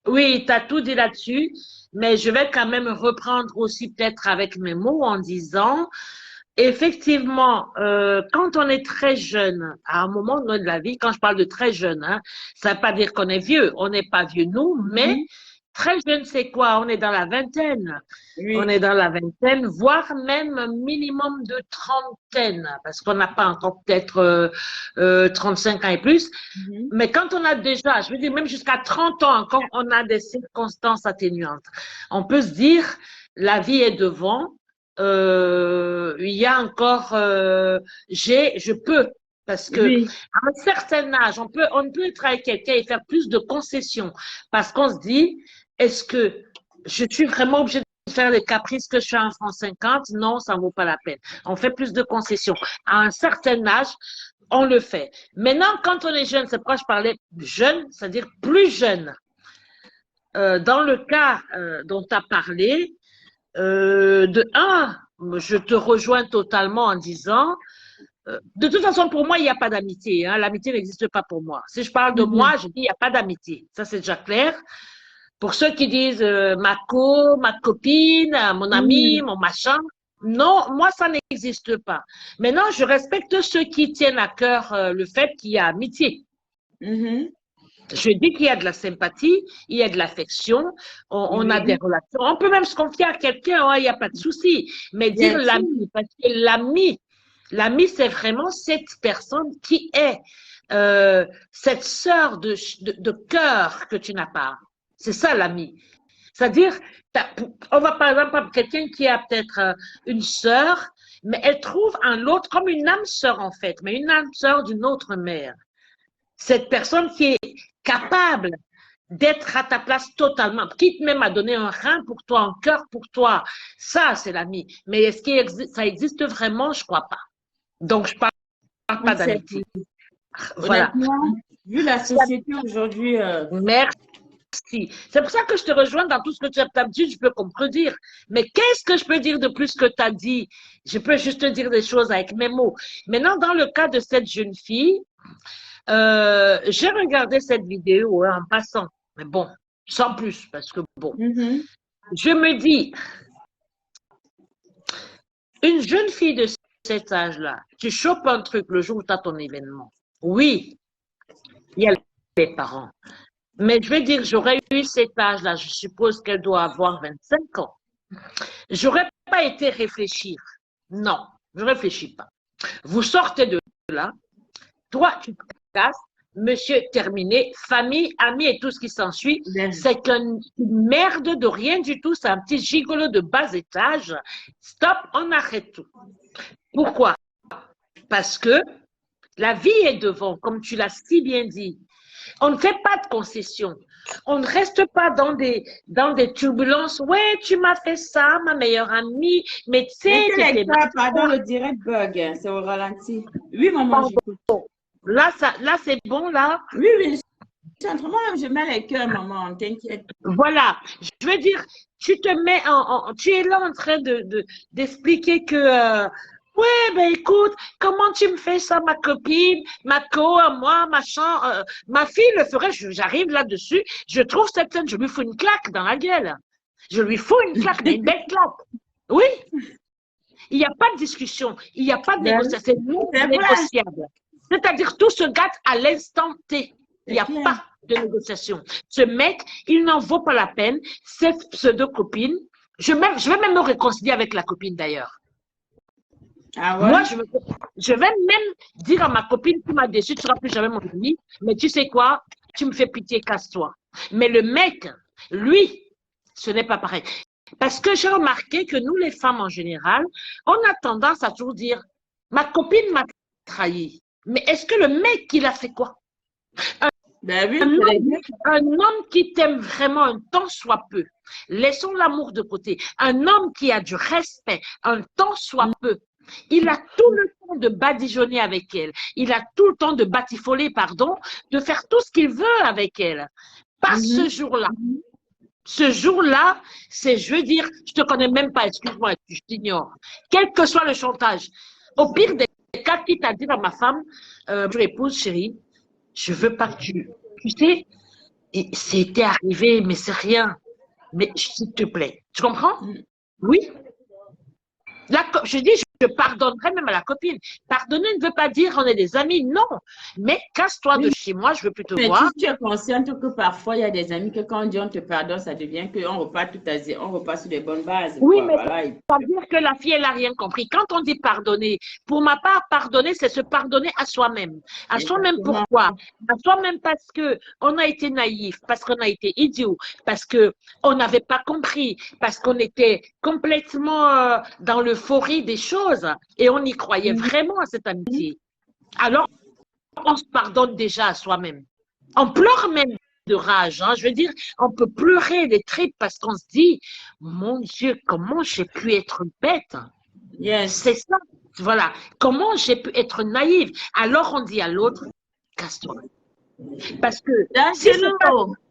Oui, tu as tout dit là-dessus, mais je vais quand même reprendre aussi peut-être avec mes mots en disant, effectivement, quand on est très jeune, à un moment donné de la vie, quand je parle de très jeune, hein, ça ne veut pas dire qu'on est vieux, on n'est pas vieux nous, mais Mhm. très jeune, c'est quoi? On est dans la vingtaine. On Oui. est dans la vingtaine, voire même un minimum de trentaine, parce qu'on n'a pas encore peut-être 35 ans et plus. Mhm. Mais quand on a déjà, je veux dire, même jusqu'à 30 ans encore, on a des circonstances atténuantes. On peut se dire, la vie est devant, il y a encore, je peux. Parce que Oui. à un certain âge, on ne peut être avec quelqu'un et faire plus de concessions. Parce qu'on se dit, est-ce que je suis vraiment obligée de faire les caprices que je fais en France 50? Non, ça ne vaut pas la peine. On fait plus de concessions. À un certain âge, on le fait. Maintenant, quand on est jeune, c'est pourquoi je parlais jeune, c'est-à-dire plus jeune. Dans le cas dont tu as parlé, je te rejoins totalement en disant, de toute façon, pour moi, il n'y a pas d'amitié. Hein. L'amitié n'existe pas pour moi. Si je parle de Mhm. moi, je dis il n'y a pas d'amitié. Ça, c'est déjà clair. Pour ceux qui disent ma copine, mon ami, Mhm. mon machin, non, moi, ça n'existe pas. Maintenant, je respecte ceux qui tiennent à cœur le fait qu'il y a amitié. Mhm. Je dis qu'il y a de la sympathie, il y a de l'affection, on a des Oui. relations. On peut même se confier à quelqu'un, hein, il n'y a pas de souci. Mais dire Bien sûr. l'ami, parce que l'ami, c'est vraiment cette personne qui est cette sœur de cœur que tu n'as pas. C'est ça l'ami. C'est-à-dire, on va par exemple prendre quelqu'un qui a peut-être une sœur, mais elle trouve un l'autre comme une âme sœur en fait, mais une âme sœur d'une autre mère. Cette personne qui est capable d'être à ta place totalement, quitte même à donner un rein pour toi, un cœur pour toi. Ça, c'est l'ami. Mais est-ce que ça existe vraiment? Je crois pas. Donc, je parle On pas ne sait d'amitié. plus. Voilà. Honnêtement, vu la société aujourd'hui, Merci. C'est pour ça que je te rejoins dans tout ce que tu as dit, je peux contredire. Mais qu'est-ce que je peux dire de plus que tu as dit? Je peux juste te dire des choses avec mes mots. Maintenant, dans le cas de cette jeune fille, j'ai regardé cette vidéo hein, en passant, mais bon, sans plus, parce que bon, mhm. je me dis, une jeune fille de cet âge-là, tu chopes un truc le jour où tu as ton événement. Oui, il y a les parents. Mais je vais dire, j'aurais eu cet âge-là, je suppose qu'elle doit avoir 25 ans. J'aurais pas été réfléchir. Non, je ne réfléchis pas. Vous sortez de là, toi, tu te casses, monsieur terminé, famille, amis et tout ce qui s'ensuit. Bien. C'est une merde de rien du tout. C'est un petit gigolo de bas étage. Stop, on arrête tout. Pourquoi? Parce que la vie est devant, comme tu l'as si bien dit. On ne fait pas de concessions. On ne reste pas dans des turbulences. Ouais, tu m'as fait ça, ma meilleure amie, mais tu sais, Mettez t'étais lecteur, pardon, le direct bug, hein, c'est au ralenti. Oui, maman, j'écoute. là, c'est bon, là. Oui, oui, je suis en train, moi, je mets les cœurs, maman, t'inquiète. Voilà. Je veux dire, tu te mets tu es là en train d'expliquer que, ouais, ben écoute, comment tu me fais ça, ma copine, ma moi, machin, ma fille le ferait, j'arrive là-dessus, je trouve cette scène, je lui fous une claque dans la gueule. Je lui fous une claque, mais une belle claque. Oui, il n'y a pas de discussion, il n'y a pas de négociation, c'est non C'est vrai, négociable. C'est-à-dire, tout se gâte à l'instant T. Il n'y c'est a clair. pas de négociation. Ce mec, il n'en vaut pas la peine. Cette pseudo-copine, je vais même me réconcilier avec la copine d'ailleurs. Ah ouais? Moi, je vais même dire à ma copine qui m'a déçu, tu ne seras plus jamais mon ami, mais tu sais quoi? Tu me fais pitié, casse-toi. Mais le mec, lui, ce n'est pas pareil. Parce que j'ai remarqué que nous, les femmes en général, on a tendance à toujours dire, ma copine m'a trahi. Mais est-ce que le mec, il a fait quoi? Ben oui, Un homme qui t'aime vraiment un tant soit peu, laissons l'amour de côté. Un homme qui a du respect, un tant soit peu, il a tout le temps de badigeonner avec elle. Il a tout le temps de batifoler, pardon, de faire tout ce qu'il veut avec elle. Pas ce jour-là. Ce jour-là, c'est, je veux dire, je te connais même pas, excuse-moi, je t'ignore. Quel que soit le chantage. Au pire des cas, qui t'a dit à ma femme, je épouse, chérie, je veux pas que tu sais, c'était arrivé, mais c'est rien. Mais s'il te plaît, tu comprends? Oui. Je dis, je pardonnerai même à la copine. Pardonner ne veut pas dire on est des amis, non. Mais casse-toi de chez moi, je veux plus te Mais voir. tu es consciente que parfois, il y a des amis que quand on dit on te pardonne, ça devient qu'on repart tout à zéro, on repart sur des bonnes bases. Oui, quoi. mais Voilà. ça veut dire que la fille, elle n'a rien compris. Quand on dit pardonner, pour ma part, pardonner, c'est se pardonner à soi-même. À soi-même, pourquoi? À soi-même parce que on a été naïf, parce qu'on a été idiot, parce que on n'avait pas compris, parce qu'on était complètement dans l'euphorie des choses et on y croyait vraiment à cette amitié. Alors, on se pardonne déjà à soi-même. On pleure même de rage. Hein. Je veux dire, on peut pleurer des tripes parce qu'on se dit, mon Dieu, comment j'ai pu être bête? Yes. C'est ça. Voilà. Comment j'ai pu être naïve? Alors on dit à l'autre, casse-toi. Parce que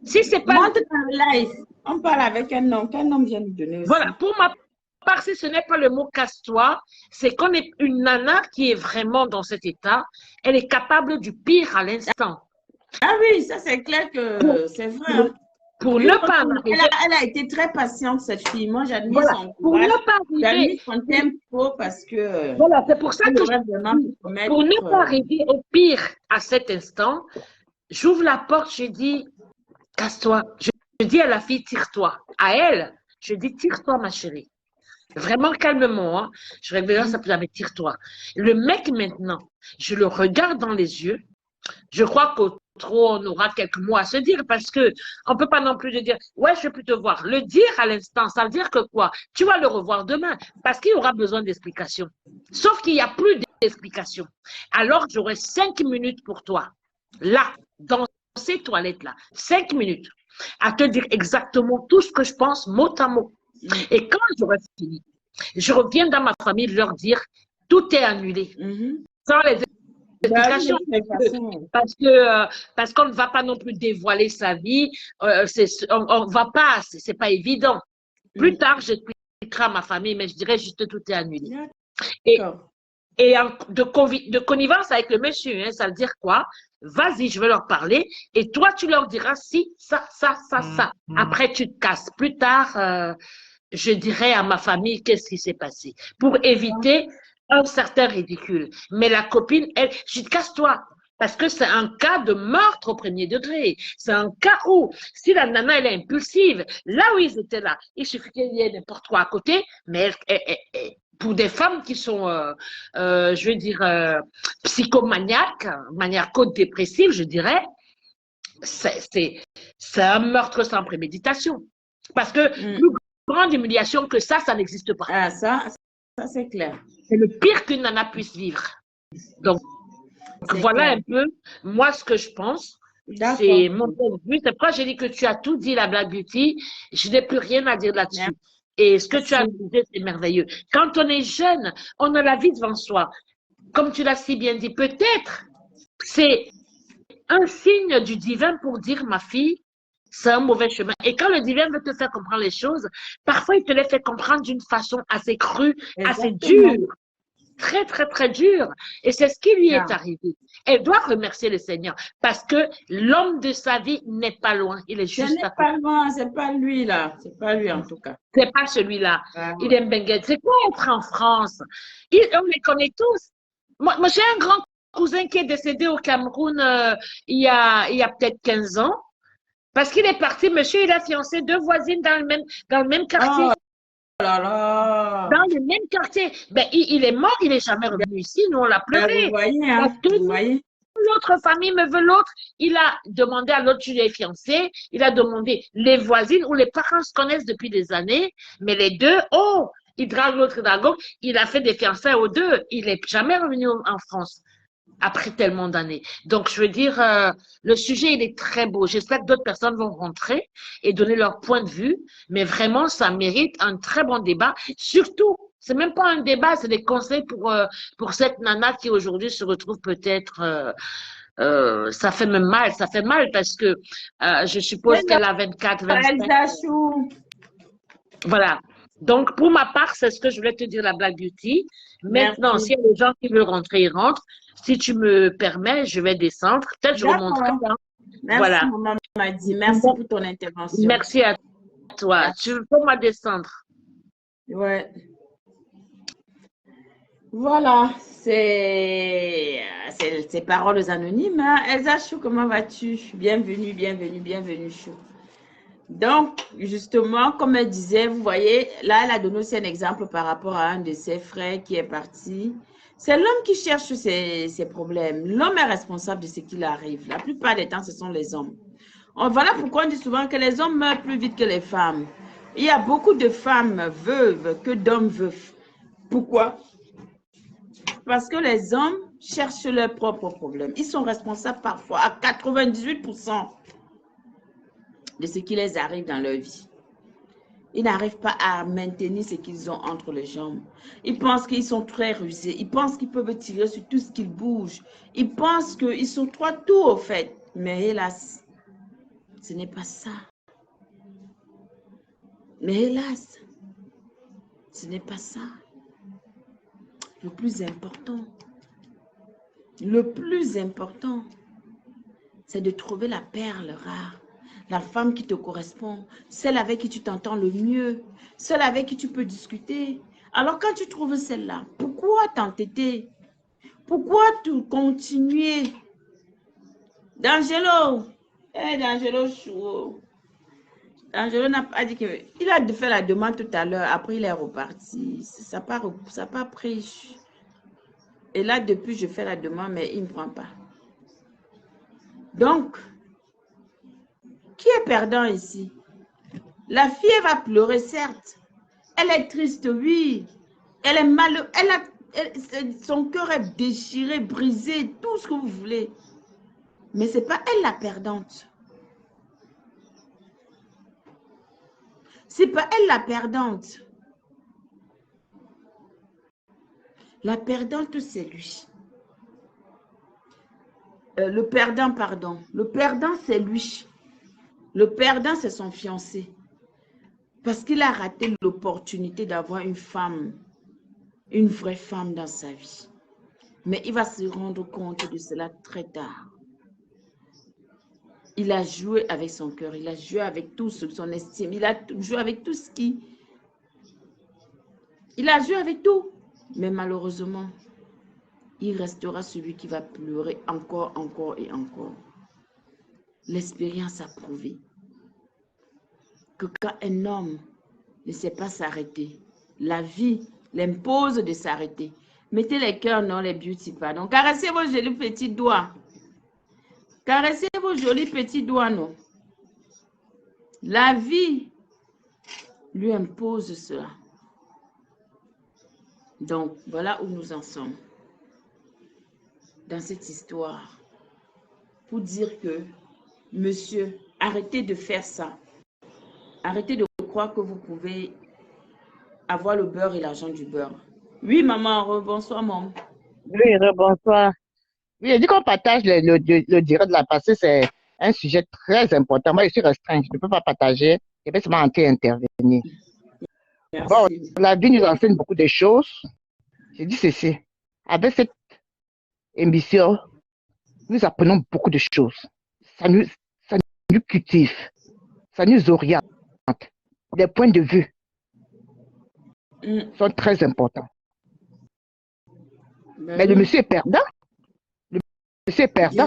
si c'est pas Montre ta life. On parle avec un homme. Quel homme vient nous donner aussi? Voilà. Pour ma part, si ce n'est pas le mot casse-toi, c'est qu'on est une nana qui est vraiment dans cet état. Elle est capable du pire à l'instant. Ah oui, ça c'est clair que c'est vrai. Pour ne pas elle a été très patiente, cette fille. Moi, j'admire son courage. Pour ne pas j'admire son tempo parce que... Voilà, c'est pour ça que pour ne pas arriver au pire à cet instant, j'ouvre la porte, je dis, casse-toi. Je dis à la fille, tire-toi. À elle, je dis, tire-toi, ma chérie. Vraiment calmement, hein. Je réveille ça, mais tire-toi. Le mec, maintenant, je le regarde dans les yeux. Je crois qu'au trop, on aura quelques mots à se dire parce que on peut pas non plus dire, ouais, je peux te voir. Le dire à l'instant, ça veut dire que quoi? Tu vas le revoir demain parce qu'il y aura besoin d'explications. Sauf qu'il n'y a plus d'explications. Alors, j'aurai 5 minutes pour toi. Là, dans ces toilettes-là. 5 minutes à te dire exactement tout ce que je pense, mot à mot. Et quand j'aurai fini, je reviens dans ma famille leur dire, tout est annulé. Sans les explications. Parce qu'on ne va pas non plus dévoiler sa vie. On va pas, c'est pas évident. Plus tard, j'expliquerai à ma famille, mais je dirais juste tout est annulé. Et de connivence avec le monsieur, hein, ça veut dire quoi? Vas-y, je vais leur parler et toi, tu leur diras si, ça. Après, tu te casses. Plus tard, je dirai à ma famille qu'est-ce qui s'est passé pour éviter un certain ridicule. Mais la copine, elle, je dis casse-toi. Parce que c'est un cas de meurtre au premier degré. C'est un cas où, si la nana, elle est impulsive, là où ils étaient là, il suffit qu'il y ait n'importe quoi à côté, mais pour des femmes qui sont, je veux dire, psychomaniaques, maniaco-dépressives, je dirais, c'est un meurtre sans préméditation. Parce que plus grande humiliation que ça n'existe pas. Ah, ça c'est clair. C'est le pire qu'une nana puisse vivre. Donc, voilà un peu, moi, ce que je pense. C'est mon point de vue. C'est pourquoi j'ai dit que tu as tout dit, la Black Beauty. Je n'ai plus rien à dire là-dessus. Et ce que tu as dit, c'est merveilleux. Quand on est jeune, on a la vie devant soi. Comme tu l'as si bien dit, peut-être c'est un signe du divin pour dire, ma fille, c'est un mauvais chemin. Et quand le divin veut te faire comprendre les choses, parfois il te les fait comprendre d'une façon assez crue, assez dure. Très, très, très dure. Et c'est ce qui lui est arrivé. Elle doit remercier le Seigneur parce que l'homme de sa vie n'est pas loin. Il est juste à côté. Pas loin, c'est pas lui là. C'est pas lui en tout cas. C'est pas celui-là. Il est benguette. C'est quoi être en France? On les connaît tous. Moi j'ai un grand cousin qui est décédé au Cameroun il y a peut-être 15 ans. Parce qu'il est parti, monsieur, il a fiancé 2 voisines dans le même quartier. Dans le même quartier. Ben, il est mort, il n'est jamais revenu ici. Nous, on l'a pleuré. Vous voyez, hein, vous voyez. L'autre famille me veut l'autre. Il a demandé à l'autre, tu es fiancé. Il a demandé les voisines où les parents se connaissent depuis des années. Mais les deux, il drague l'autre drague. Il a fait des fiançailles aux deux. Il n'est jamais revenu en France après tellement d'années. Donc, je veux dire, le sujet, il est très beau. J'espère que d'autres personnes vont rentrer et donner leur point de vue. Mais vraiment, ça mérite un très bon débat. Surtout, c'est même pas un débat, c'est des conseils pour cette nana qui aujourd'hui se retrouve peut-être... ça fait même mal. Ça fait mal parce que je suppose qu'elle a 24, 25. Voilà. Donc, pour ma part, c'est ce que je voulais te dire, la Black Beauty. Maintenant, s'il y a des gens qui veulent rentrer, ils rentrent. Si tu me permets, je vais descendre. Peut-être je remonterai. Hein. Merci, voilà. maman. m'a dit. Merci pour ton intervention. Merci à toi. Tu peux me descendre. Ouais. Voilà, c'est paroles anonymes. Hein. Elsa Chou, comment vas-tu? Bienvenue, bienvenue, bienvenue Chou. Donc, justement, comme elle disait, vous voyez, là, elle a donné aussi un exemple par rapport à un de ses frères qui est parti. C'est l'homme qui cherche ses problèmes. L'homme est responsable de ce qui lui arrive. La plupart des temps, ce sont les hommes. Voilà pourquoi on dit souvent que les hommes meurent plus vite que les femmes. Il y a beaucoup de femmes veuves que d'hommes veufs. Pourquoi? Parce que les hommes cherchent leurs propres problèmes. Ils sont responsables parfois à 98% de ce qui les arrive dans leur vie. Ils n'arrivent pas à maintenir ce qu'ils ont entre les jambes. Ils pensent qu'ils sont très rusés. Ils pensent qu'ils peuvent tirer sur tout ce qu'ils bougent. Ils pensent qu'ils sont trop tout au fait. Mais hélas, ce n'est pas ça. Mais hélas, ce n'est pas ça. Le plus important, c'est de trouver la perle rare. La femme qui te correspond, celle avec qui tu t'entends le mieux, celle avec qui tu peux discuter. Alors quand tu trouves celle-là, pourquoi t'entêter? Pourquoi continuer? D'Angelo, D'Angelo Chou. D'Angelo n'a pas dit que... Il a fait la demande tout à l'heure, après il est reparti. Ça n'a pas pris. Et là, depuis, je fais la demande, mais il ne me prend pas. Donc, qui est perdant ici? La fille, elle va pleurer, certes. Elle est triste, oui. Elle est malheureuse. Son cœur est déchiré, brisé, tout ce que vous voulez. Mais ce n'est pas elle la perdante. Ce n'est pas elle la perdante. La perdante, c'est lui. Le perdant, pardon. Le perdant, c'est lui. Le perdant, c'est son fiancé. Parce qu'il a raté l'opportunité d'avoir une femme, une vraie femme dans sa vie. Mais il va se rendre compte de cela très tard. Il a joué avec son cœur, il a joué avec tout son estime, il a joué avec tout ce qui... Il a joué avec tout. Mais malheureusement, il restera celui qui va pleurer encore, encore et encore. L'expérience a prouvé que quand un homme ne sait pas s'arrêter, la vie l'impose de s'arrêter. Mettez les cœurs, non, les beauty pardon. Caressez vos jolis petits doigts. Caressez vos jolis petits doigts, non. La vie lui impose cela. Donc, voilà où nous en sommes dans cette histoire. Pour dire que, monsieur, arrêtez de faire ça. Arrêtez de croire que vous pouvez avoir le beurre et l'argent du beurre. Oui, maman, bonsoir, maman. Oui, bonsoir. Oui, j'ai dit qu'on partage le direct de la passée, c'est un sujet très important. Moi, je suis restreint, je ne peux pas partager, je vais seulement intervenir. Merci. Bon, la vie nous enseigne beaucoup de choses. J'ai dit ceci, avec cette émission, nous apprenons beaucoup de choses. Ça nous cultive, ça nous oriente. Les points de vue sont très importants. Mais le monsieur est perdant. Le monsieur est perdant.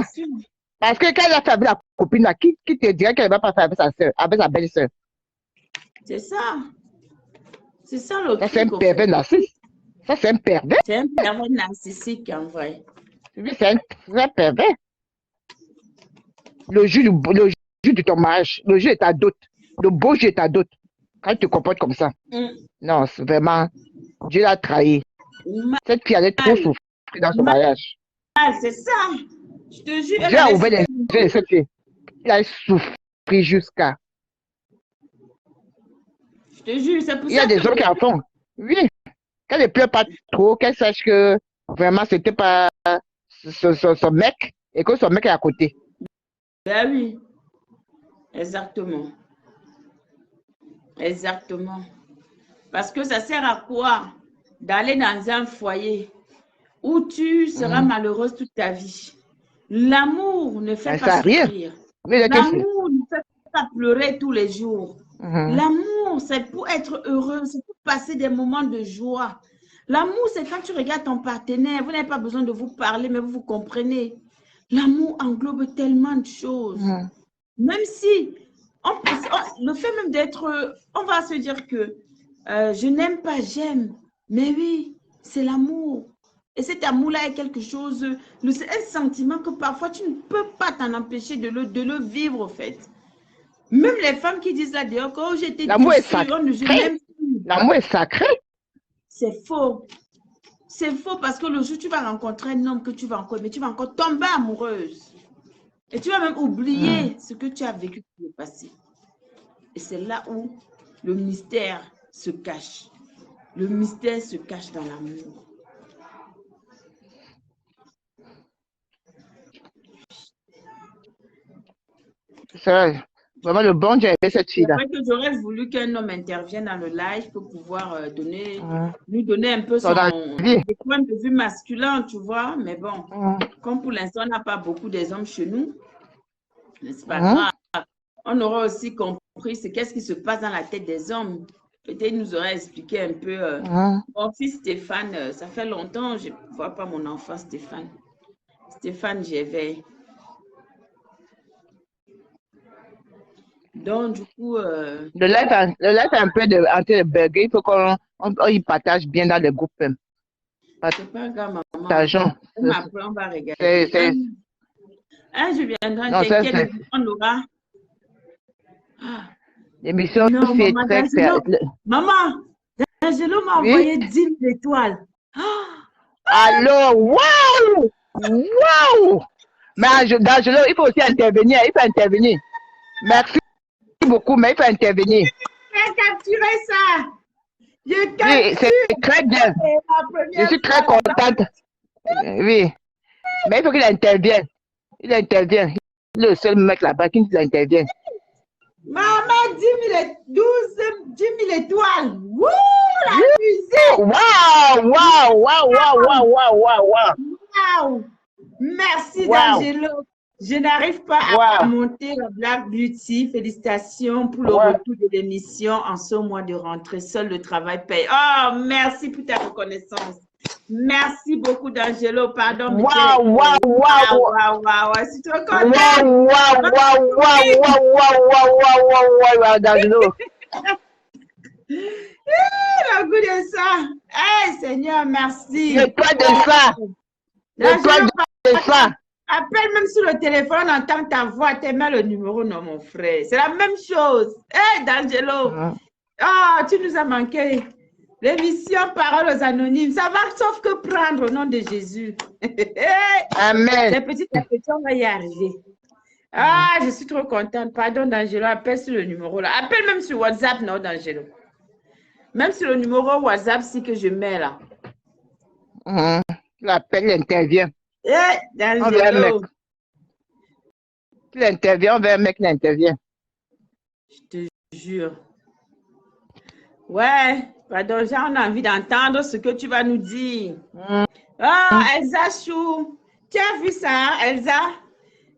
Parce que quand il a fait avec la copine, là, qui te dirait qu'elle ne va pas faire avec sa soeur, avec sa belle-sœur? C'est ça. C'est ça le truc. Ça, c'est un pervers narcissique. Ça, c'est un pervers. C'est un pervers narcissique, en vrai. Oui, c'est un vrai pervers. Le jus de ton mariage, le jus de ta dot, le beau jus de ta dot, quand tu te comportes comme ça. Non, c'est vraiment, Dieu l'a trahi. Cette fille allait trop souffrir dans son mariage. Ah, c'est ça. Je te jure. Dieu a ouvert les yeux de cette fille. Il a souffert jusqu'à. Je te jure, c'est pour ça. Il y a des hommes qui en font. Oui. Qu'elle ne pleure pas trop, qu'elle sache que vraiment c'était pas son mec et que son mec est à côté. Ben oui. Exactement. Exactement. Parce que ça sert à quoi d'aller dans un foyer où tu seras malheureuse toute ta vie? L'amour ne fait pas souffrir. Oui, je te suis. L'amour ne fait pas pleurer tous les jours. L'amour, c'est pour être heureux, c'est pour passer des moments de joie. L'amour, c'est quand tu regardes ton partenaire, vous n'avez pas besoin de vous parler, mais vous vous comprenez. L'amour englobe tellement de choses. Même si, le fait même d'être, on va se dire que je n'aime pas, j'aime. Mais oui, c'est l'amour. Et cet amour-là est quelque chose, c'est un sentiment que parfois tu ne peux pas t'en empêcher de le vivre, en fait. Même les femmes qui disent là dehors que oh, j'étais L'amour est déçue, sacré. je n'aime plus. L'amour est sacré. C'est faux. C'est faux parce que le jour où tu vas rencontrer un homme que tu vas encore, mais tu vas encore tomber amoureuse. Et tu vas même oublier ce que tu as vécu dans le passé. Et c'est là où le mystère se cache. Le mystère se cache dans l'amour. C'est vrai. Vraiment, le bon Dieu a aimé cette fille-là. C'est vrai que j'aurais voulu qu'un homme intervienne dans le live pour pouvoir lui donner un peu son point de vue masculin, tu vois. Mais bon, comme pour l'instant, on n'a pas beaucoup des hommes chez nous, c'est pas grave. On aura aussi compris qu'est-ce qui se passe dans la tête des hommes. Peut-être nous aurait expliqué un peu. Mon fils Stéphane, ça fait longtemps, je ne vois pas mon enfant Stéphane. Stéphane Gévais. Donc, du coup... Le live est un peu en train de bugger. Il faut qu'on y partage bien dans les groupes. C'est pas grave, maman. Partageons. On va regarder. Je viendrai, t'inquiète, on aura... L'émission, c'est très... Maman, D'Angelo m'a envoyé 10 000 étoiles. Alors, waouh! Waouh! Mais D'Angelo, il faut aussi intervenir. Il faut intervenir. Merci beaucoup, mais il faut intervenir. J'ai capturé ça. Oui, c'est très bien. Je suis très contente. Oui. Mais il faut qu'il intervienne. Il intervient. Il est le seul mec là-bas qui intervient. Maman, 10 000 étoiles. Wouh, la musique. Waouh, waouh, waouh, waouh, waouh, waouh, waouh. Merci, D'Angelo. Je n'arrive pas à monter la Black Beauty. Félicitations pour le retour de l'émission en ce mois de rentrée. Seul le travail paye. Oh, merci pour ta reconnaissance. Merci beaucoup, D'Angelo. Pardon. Waouh, waouh, waouh. Je suis trop contente. Waouh, waouh, waouh, waouh, waouh, D'Angelo. Le goût de ça. Hey, Seigneur, merci. Le poids de ça. Le poids de ça. Appelle même sur le téléphone, on entend ta voix, tu mets le numéro, non, mon frère. C'est la même chose. Hé, D'Angelo. Oh, tu nous as manqué. L'émission Paroles aux Anonymes, ça va sauf que prendre au nom de Jésus. Amen. Les petites petits, on va y arriver. Ah, je suis trop contente. Pardon, D'Angelo, appelle sur le numéro là. Appelle même sur WhatsApp, non, D'Angelo. Même sur le numéro WhatsApp, si que je mets là. L'appel, il intervient. D'Angelo. Il intervient, on veut un mec qui intervient. Je te jure. Ouais, pardon, j'ai envie d'entendre ce que tu vas nous dire. Ah, Elsa Chou. Tu as vu ça, Elsa?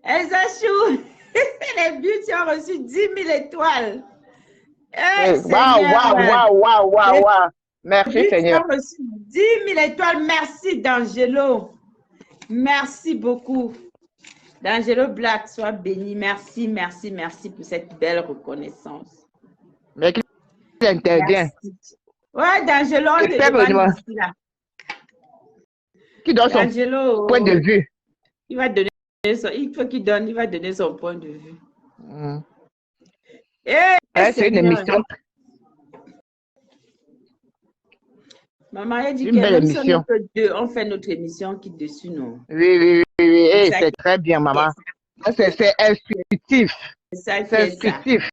Elsa Chou. Les beauty ont reçu 10 000 étoiles. Waouh. Merci, Seigneur. Ils ont reçu 10 000 étoiles. Merci, D'Angelo. Merci beaucoup. D'Angelo Black, sois béni. Merci pour cette belle reconnaissance. Mais qui intervient? Ouais, D'Angelo, on te demande ici, là. Qui donne son point de vue? Il va donner il faut qu'il donne, il va donner son point de vue. C'est une émission. Maman a dit que on fait notre émission qui dessus, non? Oui. C'est très bien, maman. C'est instructif. C'est instructif.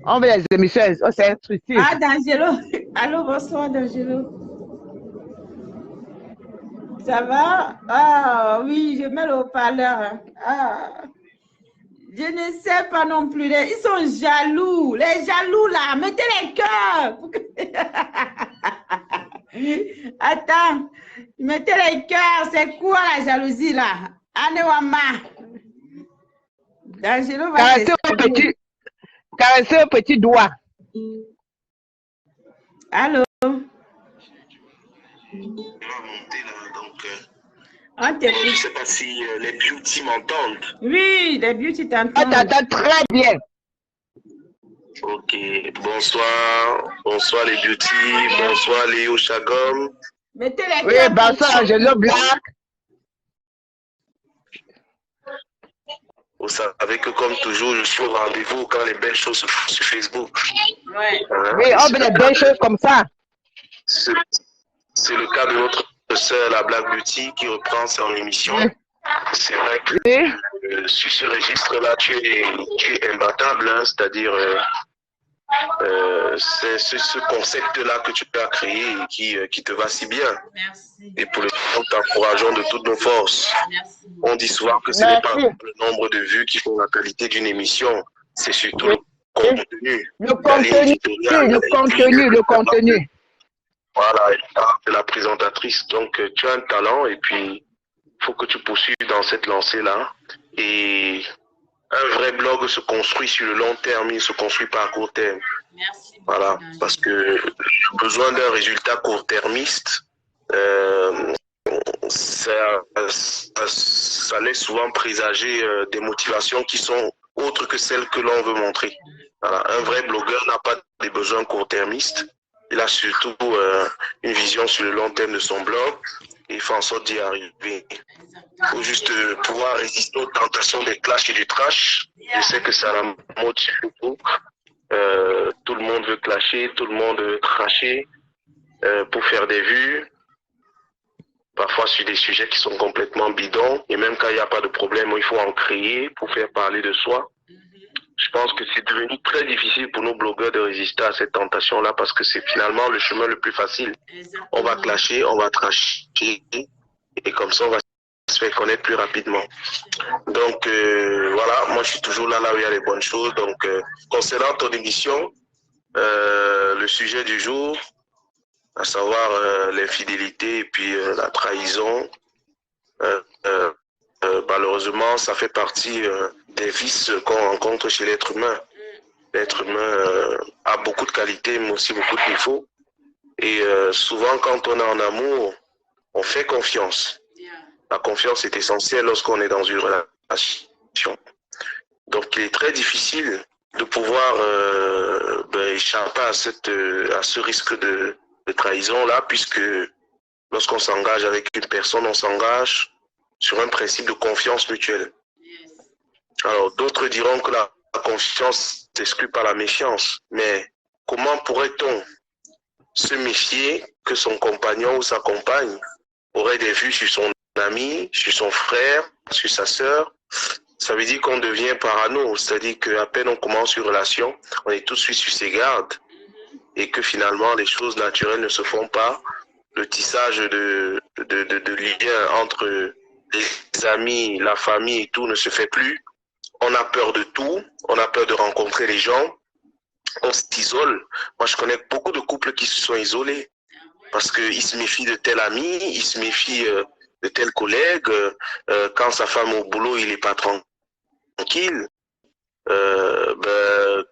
On veut les émissions, c'est instructif. Ah, D'Angelo. Allô, bonsoir, D'Angelo. Ça va? Ah, oui, je mets le haut-parleur. Ah. Je ne sais pas non plus. Ils sont jaloux. Les jaloux, là. Mettez les cœurs. Attends. Mettez les cœurs. C'est quoi la jalousie, là? Anewama. D'Angelo va Caresser au petit doigt. Allô? On Je ne t'écoute. sais pas si les beauty m'entendent. Oui, les beauty On t'entendent. t'entend très bien. Ok, bonsoir les beauty, bonsoir Léo Chagom. Mettez les Oui, cœurs. bonsoir Angelo Black. Vous savez que comme toujours, je suis au rendez-vous quand les belles choses se font sur Facebook. Ouais. Hein, Oui, et on veut des belles choses comme ça. C'est le cas de notre sœur, la Black Beauty, qui reprend son émission. Oui. C'est vrai que Oui. sur ce registre-là, tu es imbattable, hein, c'est-à-dire c'est ce concept-là que tu as créé et qui te va si bien. Merci. Et pour le moment, nous t'encourageons de toutes nos forces. Merci. On dit souvent que ce n'est pas Merci. le nombre de vues qui font la qualité d'une émission, c'est surtout Oui. le contenu. Le contenu, le contenu. Voilà, c'est la présentatrice. Donc, tu as un talent et puis il faut que tu poursuives dans cette lancée-là. Et un vrai blog se construit sur le long terme, il ne se construit pas à court terme. Merci. Voilà, parce que besoin d'un résultat court-termiste, ça laisse souvent présager des motivations qui sont autres que celles que l'on veut montrer. Voilà. Un vrai blogueur n'a pas des besoins court-termistes. Il a surtout une vision sur le long terme de son blog et il fait en sorte d'y arriver. Il faut juste pouvoir résister aux tentations des clashs et du trash. Je sais que c'est à la mode sur Facebook. Tout le monde veut clasher, tout le monde veut trasher pour faire des vues. Parfois sur des sujets qui sont complètement bidons. Et même quand il n'y a pas de problème, il faut en créer pour faire parler de soi. Je pense que c'est devenu très difficile pour nos blogueurs de résister à cette tentation-là parce que c'est finalement le chemin le plus facile. On va clasher, on va trasher et comme ça on va se faire connaître plus rapidement. Donc voilà, moi je suis toujours là où il y a les bonnes choses. Donc concernant ton émission, le sujet du jour, à savoir l'infidélité et puis la trahison, malheureusement ça fait partie des vices qu'on rencontre chez l'être humain. L'être humain a beaucoup de qualités mais aussi beaucoup de défauts. Et souvent quand on est en amour, on fait confiance. La confiance est essentielle lorsqu'on est dans une relation. Donc il est très difficile de pouvoir échapper à ce risque de trahison-là, puisque lorsqu'on s'engage avec une personne, on s'engage sur un principe de confiance mutuelle. Alors d'autres diront que la confiance s'exclut par la méfiance, mais comment pourrait-on se méfier que son compagnon ou sa compagne aurait des vues sur son ami, sur son frère, sur sa sœur? Ça veut dire qu'on devient parano, c'est-à-dire qu'à peine on commence une relation, on est tout de suite sur ses gardes et que finalement les choses naturelles ne se font pas. Le tissage de liens entre les amis, la famille et tout ne se fait plus. On a peur de tout, on a peur de rencontrer les gens, on s'isole. Moi je connais beaucoup de couples qui se sont isolés parce qu'ils se méfient de tel ami, ils se méfient de tel collègue. Quand sa femme au boulot, il n'est pas tranquille.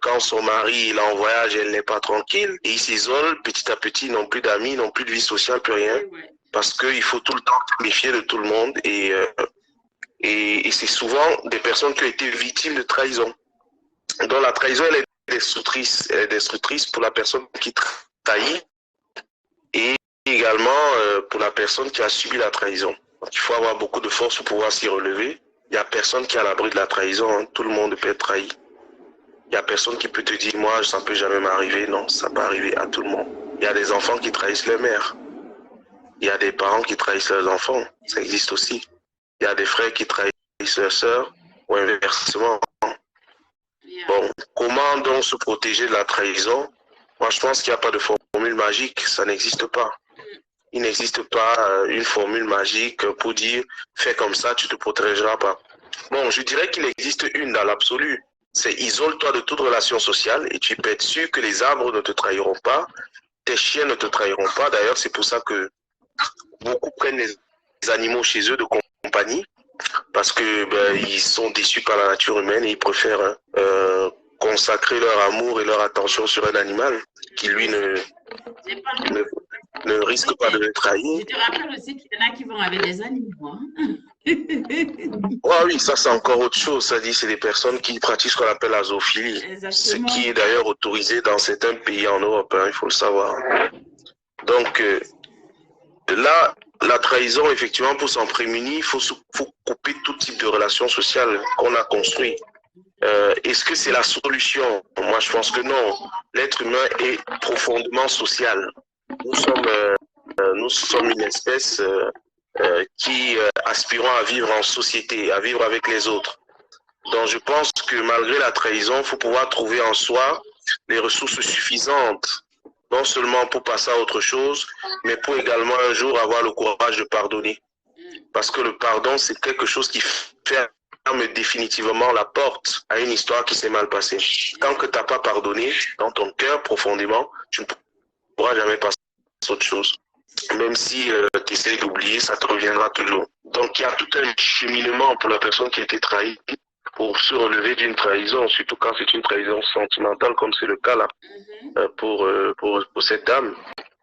Quand son mari il est en voyage, elle n'est pas tranquille. Et ils s'isolent petit à petit, ils n'ont plus d'amis, ils n'ont plus de vie sociale, plus rien. Parce qu'il faut tout le temps se méfier de tout le monde. Et c'est souvent des personnes qui ont été victimes de trahison. Donc la trahison, elle est destructrice. Elle est destructrice pour la personne qui trahit et également pour la personne qui a subi la trahison. Donc, il faut avoir beaucoup de force pour pouvoir s'y relever. Il n'y a personne qui est à l'abri de la trahison. Hein. Tout le monde peut être trahi. Il n'y a personne qui peut te dire, moi, ça ne peut jamais m'arriver. Non, ça peut arriver à tout le monde. Il y a des enfants qui trahissent leur mère. Il y a des parents qui trahissent leurs enfants. Ça existe aussi. Il y a des frères qui trahissent leurs sœurs ou inversement. Bon, comment donc se protéger de la trahison? Moi, je pense qu'il n'y a pas de formule magique. Ça n'existe pas. Il n'existe pas une formule magique pour dire « fais comme ça, tu ne te protégeras pas ». Bon, je dirais qu'il existe une dans l'absolu. C'est isole-toi de toute relation sociale et tu peux être sûr que les arbres ne te trahiront pas, tes chiens ne te trahiront pas. D'ailleurs, c'est pour ça que beaucoup prennent les animaux chez eux de compagnie parce que ils sont déçus par la nature humaine et ils préfèrent consacrer leur amour et leur attention sur un animal qui, lui, ne risque pas de les trahir. Je te rappelle aussi qu'il y en a qui vont avec des animaux. Hein? Ouais, oui, ça c'est encore autre chose. Ça dit, c'est des personnes qui pratiquent ce qu'on appelle la zoophilie. Ce qui est d'ailleurs autorisé dans certains pays en Europe, hein, il faut le savoir. Donc, là, la trahison, effectivement, pour s'en prémunir, il faut couper tout type de relations sociales qu'on a construit. Est-ce que c'est la solution? Moi, je pense que non. L'être humain est profondément social. Nous sommes une espèce qui aspirons à vivre en société, à vivre avec les autres. Donc, je pense que malgré la trahison, il faut pouvoir trouver en soi les ressources suffisantes, non seulement pour passer à autre chose, mais pour également un jour avoir le courage de pardonner. Parce que le pardon, c'est quelque chose qui ferme définitivement la porte à une histoire qui s'est mal passée. Tant que tu n'as pas pardonné dans ton cœur profondément, tu ne pourras jamais passer à autre chose. Même si tu essaies d'oublier, ça te reviendra toujours. Donc il y a tout un cheminement pour la personne qui a été trahie pour se relever d'une trahison, surtout quand c'est une trahison sentimentale comme c'est le cas là pour cette dame.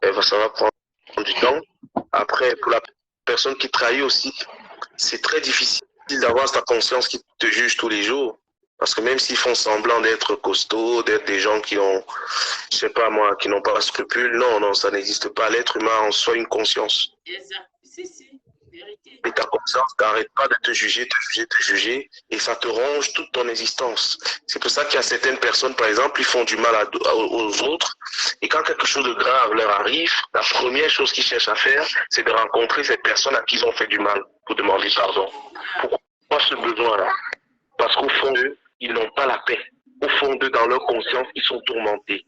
Ça va prendre du temps. Après, pour la personne qui trahit aussi, c'est très difficile d'avoir ta conscience qui te juge tous les jours. Parce que même s'ils font semblant d'être costauds, d'être des gens qui ont, je sais pas moi, qui n'ont pas de scrupules, non, ça n'existe pas. L'être humain en soi une conscience. Et ta conscience n'arrête pas de te juger, et ça te ronge toute ton existence. C'est pour ça qu'il y a certaines personnes, par exemple, ils font du mal aux autres, et quand quelque chose de grave leur arrive, la première chose qu'ils cherchent à faire, c'est de rencontrer cette personne à qui ils ont fait du mal pour demander pardon. Pourquoi ce besoin-là? Parce qu'au fond d'eux, ils n'ont pas la paix. Au fond d'eux, dans leur conscience, ils sont tourmentés.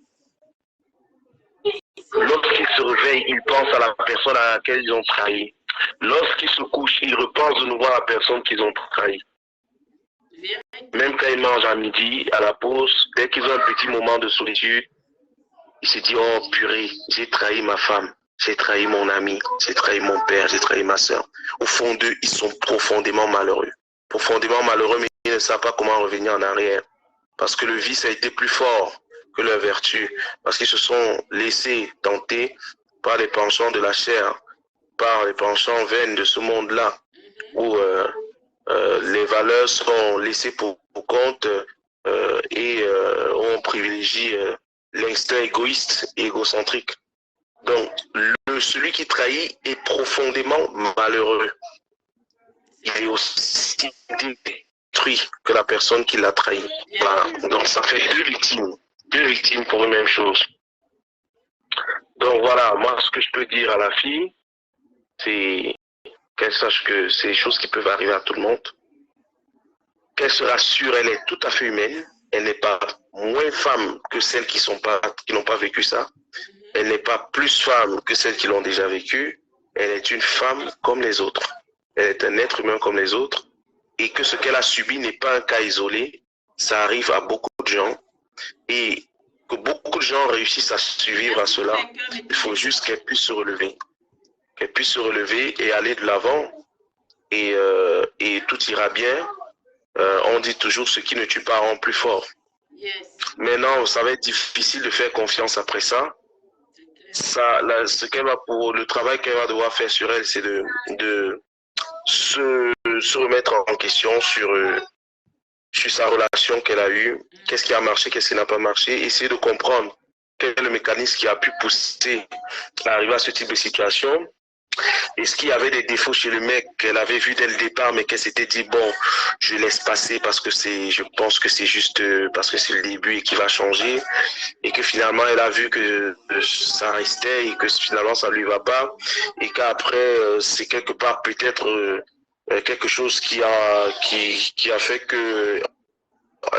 Lorsqu'ils se réveillent, ils pensent à la personne à laquelle ils ont trahi. Lorsqu'ils se couchent, ils repensent de nouveau à la personne qu'ils ont trahi. Même quand ils mangent à midi, à la pause, dès qu'ils ont un petit moment de solitude, ils se disent, oh purée, j'ai trahi ma femme, j'ai trahi mon ami, j'ai trahi mon père, j'ai trahi ma soeur. Au fond d'eux, ils sont profondément malheureux. Profondément malheureux, mais ils ne savent pas comment revenir en arrière. Parce que le vice a été plus fort que leur vertu. Parce qu'ils se sont laissés tenter par les penchants de la chair, par les penchants vaines de ce monde-là, où les valeurs sont laissées pour compte et on privilégie l'instinct égoïste et égocentrique. Donc, celui qui trahit est profondément malheureux. Il est aussi détruit que la personne qui l'a trahi. Voilà. Donc, ça fait deux victimes pour une même chose. Donc, voilà, moi, ce que je peux dire à la fille, c'est qu'elle sache que c'est des choses qui peuvent arriver à tout le monde. Qu'elle se rassure, elle est tout à fait humaine. Elle n'est pas moins femme que celles qui n'ont pas vécu ça. Elle n'est pas plus femme que celles qui l'ont déjà vécu. Elle est une femme comme les autres. Elle est un être humain comme les autres. Et que ce qu'elle a subi n'est pas un cas isolé. Ça arrive à beaucoup de gens. Et que beaucoup de gens réussissent à survivre à cela. Il faut juste qu'elle puisse se relever. Qu'elle puisse se relever et aller de l'avant. Et tout ira bien. On dit toujours ce qui ne tue pas rend plus fort. Maintenant, ça va être difficile de faire confiance après ça. Le travail qu'elle va devoir faire sur elle, c'est de se remettre en question sur sa relation qu'elle a eue, qu'est-ce qui a marché, qu'est-ce qui n'a pas marché, essayer de comprendre quel est le mécanisme qui a pu pousser à arriver à ce type de situation. Est-ce qu'il y avait des défauts chez le mec qu'elle avait vu dès le départ, mais qu'elle s'était dit, bon, je laisse passer parce que je pense que c'est juste parce que c'est le début et qu'il va changer, et que finalement elle a vu que ça restait et que finalement ça lui va pas, et qu'après c'est quelque part peut-être quelque chose qui a fait que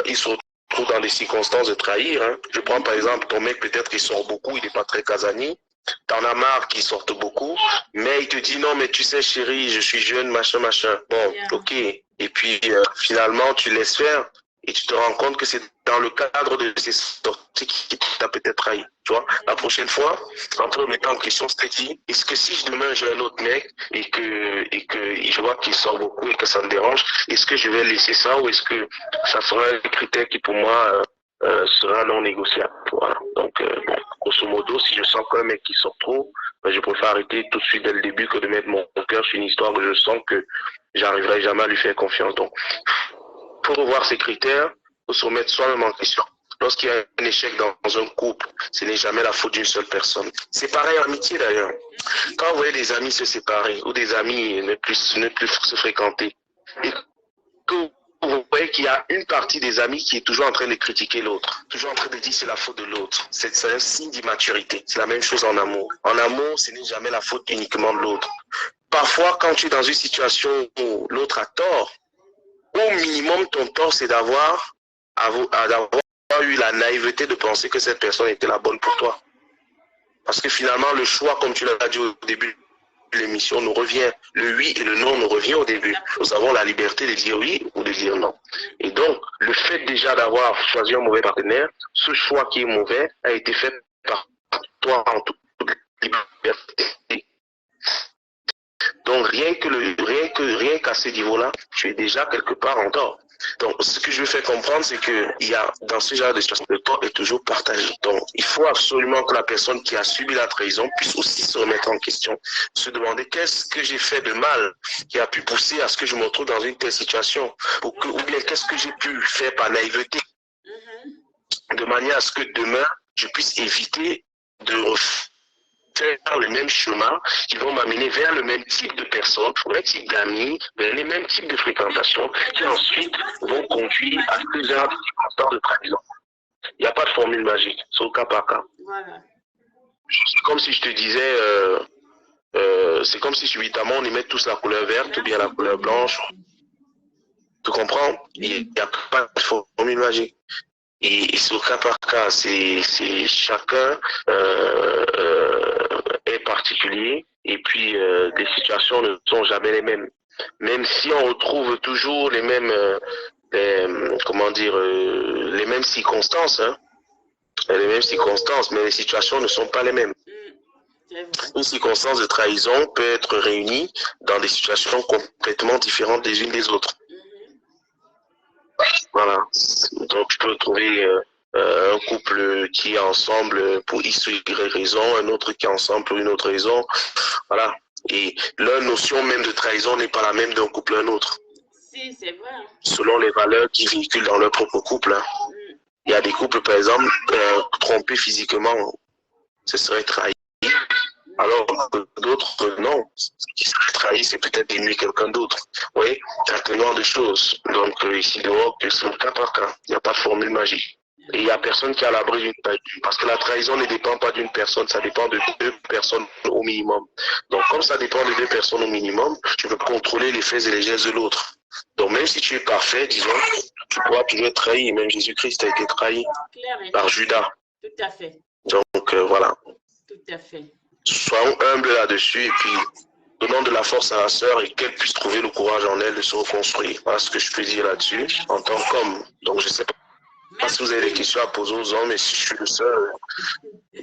il se retrouve dans des circonstances de trahir. Hein. Je prends par exemple ton mec, peut-être qu'il sort beaucoup, il n'est pas très casanier. T'en as marre qu'il sorte beaucoup, mais il te dit non, mais tu sais chérie, je suis jeune, machin. Bon, ok. Et puis finalement tu laisses faire Et tu te rends compte que c'est dans le cadre de ces sorties qui t'a peut-être trahi. Tu vois, la prochaine fois, en te remettant en question, c'est dit, est-ce que si demain j'ai un autre mec et que je vois qu'il sort beaucoup et que ça me dérange, est-ce que je vais laisser ça ou est-ce que ça sera un critère qui pour moi sera non négociable. Voilà. Donc, bon, grosso modo, si je sens qu'un mec qui sort trop, ben, je préfère arrêter tout de suite dès le début que de mettre mon cœur sur une histoire où je sens que j'arriverai jamais à lui faire confiance. Donc, pour revoir ces critères, faut se remettre soi-même en question. Lorsqu'il y a un échec dans un couple, ce n'est jamais la faute d'une seule personne. C'est pareil en amitié d'ailleurs. Quand vous voyez des amis se séparer ou des amis ne plus se fréquenter, et que vous voyez qu'il y a une partie des amis qui est toujours en train de critiquer l'autre, toujours en train de dire c'est la faute de l'autre. C'est un signe d'immaturité. C'est la même chose en amour. En amour, ce n'est jamais la faute uniquement de l'autre. Parfois, quand tu es dans une situation où l'autre a tort, au minimum, ton tort, c'est d'avoir eu la naïveté de penser que cette personne était la bonne pour toi. Parce que finalement, le choix, comme tu l'as dit au début de l'émission, nous revient. Le oui et le non nous revient au début. Nous avons la liberté de dire oui ou de dire non. Et donc, le fait déjà d'avoir choisi un mauvais partenaire, ce choix qui est mauvais a été fait par toi en toute liberté. Donc, rien qu'à ce niveau-là, tu es déjà quelque part en tort. Donc, ce que je veux faire comprendre, c'est que dans ce genre de situation, le tort est toujours partagé. Donc, il faut absolument que la personne qui a subi la trahison puisse aussi se remettre en question, se demander qu'est-ce que j'ai fait de mal qui a pu pousser à ce que je me retrouve dans une telle situation, ou bien qu'est-ce que j'ai pu faire par naïveté, de manière à ce que demain, je puisse éviter de faire le même chemin qui vont m'amener vers le même type de personnes, le même type d'amis, vers les mêmes types de fréquentations qui ensuite vont conduire à plusieurs circonstances de trahison. Il n'y a pas de formule magique, c'est au cas par cas. Voilà. C'est comme si je te disais, c'est comme si subitement on y met tous la couleur verte ou bien la couleur blanche. Tu comprends? Il n'y a pas de formule magique. Et c'est au cas par cas, c'est chacun est particulier et puis les situations ne sont jamais les mêmes. Même si on retrouve toujours les mêmes, les mêmes circonstances, hein, les mêmes circonstances, mais les situations ne sont pas les mêmes. Une circonstance de trahison peut être réunie dans des situations complètement différentes les unes des autres. Voilà. Donc, je peux trouver un couple qui est ensemble pour X ou Y raison, un autre qui est ensemble pour une autre raison. Voilà. Et leur notion même de trahison n'est pas la même d'un couple à un autre. Si, c'est vrai. Selon les valeurs qu'ils véhiculent dans leur propre couple. Hein. Il y a des couples, par exemple, trompés physiquement, ce serait trahi. Alors que d'autres, non. Ce qui serait trahi, c'est peut-être d'aimer quelqu'un d'autre. Oui, il y a tellement de choses. Donc, ici dehors, c'est le cas par cas. Il n'y a pas de formule magique. Et il n'y a personne qui est à l'abri d'une trahison. Parce que la trahison ne dépend pas d'une personne, ça dépend de 2 personnes au minimum. Donc, comme ça dépend de 2 personnes au minimum, tu peux contrôler les faits et les gestes de l'autre. Donc, même si tu es parfait, disons, tu pourras toujours être trahi. Même Jésus-Christ a été trahi par Judas. Tout à fait. Donc, voilà. Tout à fait. Soyons humbles là-dessus et puis donnons de la force à la sœur et qu'elle puisse trouver le courage en elle de se reconstruire. Voilà ce que je peux dire là-dessus en tant qu'homme. Donc, je ne sais pas si vous avez des questions à poser aux hommes, mais si je suis le seul,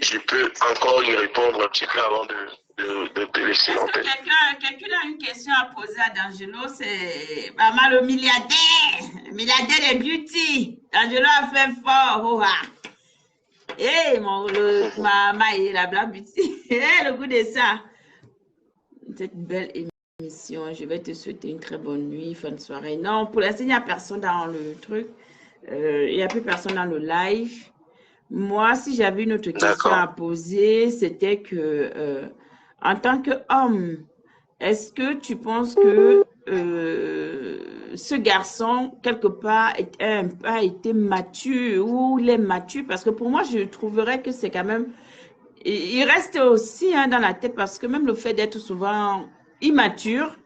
je peux encore y répondre un petit peu avant de te laisser l'antenne. Quelqu'un a une question à poser à D'Angelo, c'est maman le milliardaire des beauty. D'Angelo a fait fort. Oh, ah. Hey, maman et la Black Beauty. Hey, le goût de ça. Cette belle émission. Je vais te souhaiter une très bonne nuit, bonne soirée. Non, pour l'instant, il n'y a personne dans le truc. Il n'y a plus personne dans le live. Moi, si j'avais une autre question à poser, c'était que, en tant qu'homme, est-ce que tu penses que ce garçon, quelque part, a été mature ou il est mature? Parce que pour moi, je trouverais que c'est quand même... Il reste aussi hein, dans la tête parce que même le fait d'être souvent immature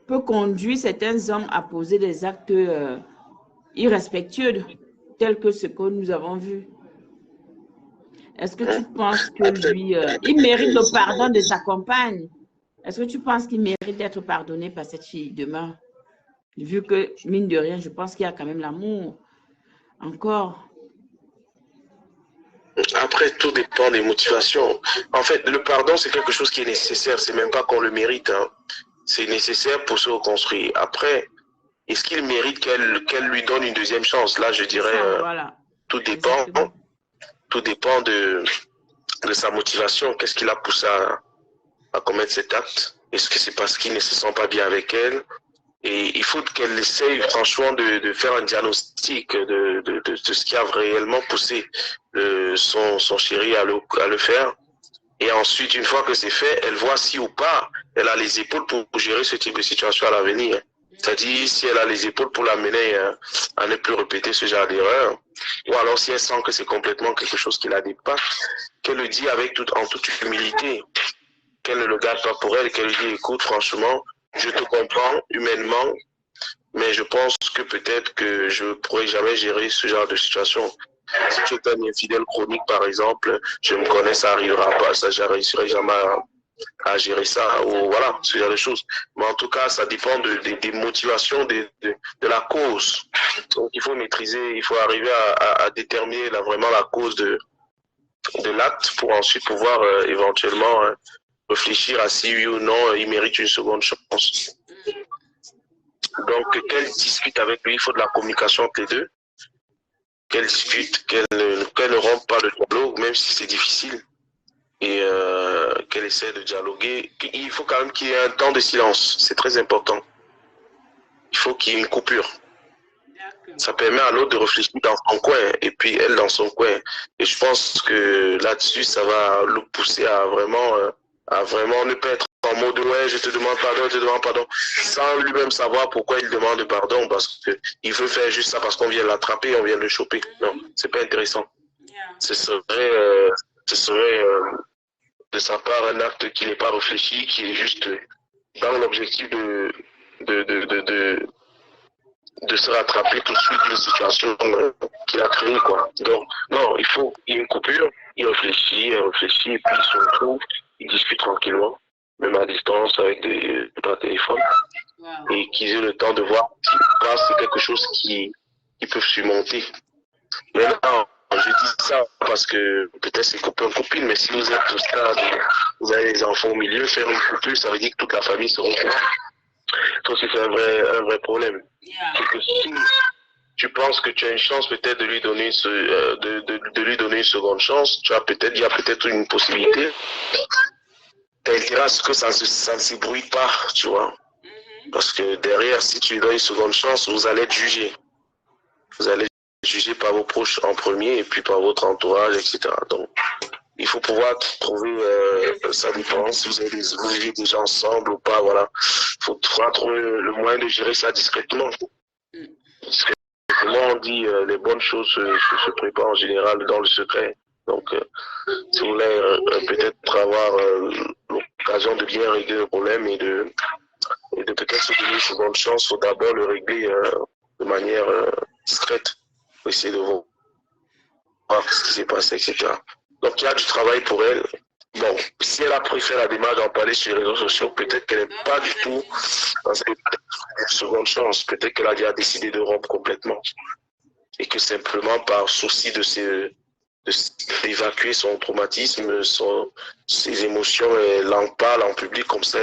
peut conduire certains hommes à poser des actes irrespectueux tels que ce que nous avons vu. Est-ce que tu penses que lui, il mérite le pardon de sa compagne? Est-ce que tu penses qu'il mérite d'être pardonné par cette fille demain? Vu que, mine de rien, je pense qu'il y a quand même l'amour. Encore. Après, tout dépend des motivations. En fait, le pardon, c'est quelque chose qui est nécessaire. C'est même pas qu'on le mérite. Hein. C'est nécessaire pour se reconstruire. Après, est-ce qu'il mérite qu'elle lui donne une deuxième chance? Là, je dirais, Voilà. tout dépend. Exactement. Tout dépend de sa motivation. Qu'est-ce qui l'a poussé à commettre cet acte? Est-ce que c'est parce qu'il ne se sent pas bien avec elle? Et il faut qu'elle essaye franchement de faire un diagnostic de ce qui a réellement poussé son chéri à le faire. Et ensuite, une fois que c'est fait, elle voit si ou pas elle a les épaules pour gérer ce type de situation à l'avenir. C'est-à-dire si elle a les épaules pour l'amener à ne plus répéter ce genre d'erreur. Ou alors si elle sent que c'est complètement quelque chose qui la dépasse, qu'elle le dit en toute humilité. Qu'elle ne le garde pas pour elle, qu'elle lui dit, écoute, franchement, je te comprends humainement, mais je pense que peut-être que je ne pourrai jamais gérer ce genre de situation. Si tu es un infidèle chronique, par exemple, je me connais, ça n'arrivera pas, ça, je ne réussirai jamais à gérer ça, ou voilà, ce genre de choses. Mais en tout cas, ça dépend des motivations, de la cause. Donc, il faut maîtriser, il faut arriver à déterminer vraiment la cause de l'acte pour ensuite pouvoir éventuellement réfléchir à si oui ou non il mérite une seconde chance. Donc, qu'elle discute avec lui, il faut de la communication entre les deux. Qu'elle discute, qu'elle ne rompe pas le dialogue, même si c'est difficile. Et qu'elle essaie de dialoguer. Il faut quand même qu'il y ait un temps de silence. C'est très important. Il faut qu'il y ait une coupure. Ça permet à l'autre de réfléchir dans son coin et puis elle dans son coin. Et je pense que là-dessus, ça va le pousser à vraiment ne pas être en mode ouais, je te demande pardon, sans lui-même savoir pourquoi il demande pardon, parce qu'il veut faire juste ça parce qu'on vient l'attraper, on vient le choper. Non, c'est pas intéressant. Ce serait de sa part un acte qui n'est pas réfléchi, qui est juste dans l'objectif de se rattraper tout de suite d'une situation qu'il a créée, quoi. Donc, non, il y a une coupure, il réfléchit, et puis il se retrouve, il discute tranquillement, même à distance avec par téléphone, et qu'ils aient le temps de voir si c'est quelque chose qui peut surmonter. Maintenant, je dis ça parce que peut-être c'est copain-copine, mais si vous êtes au stade, vous avez des enfants au milieu, faire une coupure, ça veut dire que toute la famille se retrouve. Ça aussi, c'est un vrai problème. C'est que si tu penses que tu as une chance peut-être de lui donner de lui donner une seconde chance, il y a peut-être une possibilité. Tu as intérêt à ce que ça ne s'ébrouille pas, tu vois. Parce que derrière, si tu lui donnes une seconde chance, vous allez être jugé. Vous allez être jugé par vos proches en premier et puis par votre entourage, etc. Donc, il faut pouvoir trouver sa différence. Si vous vivez déjà ensemble ou pas, voilà. Il faut trouver le moyen de gérer ça discrètement. Discrètement, on dit les bonnes choses se préparent en général dans le secret. Donc, si vous voulez peut-être avoir l'occasion de bien régler le problème et de peut-être se donner une seconde chance, il faut d'abord le régler de manière discrète pour essayer de voir ce qui s'est passé, etc. Donc, il y a du travail pour elle. Bon, si elle a préféré la démarche d'en parler sur les réseaux sociaux, peut-être qu'elle n'est pas du tout dans cette seconde chance. Peut-être qu'elle a déjà décidé de rompre complètement. Et que simplement par souci d'évacuer son traumatisme, ses émotions, elle en parle en public, comme ça,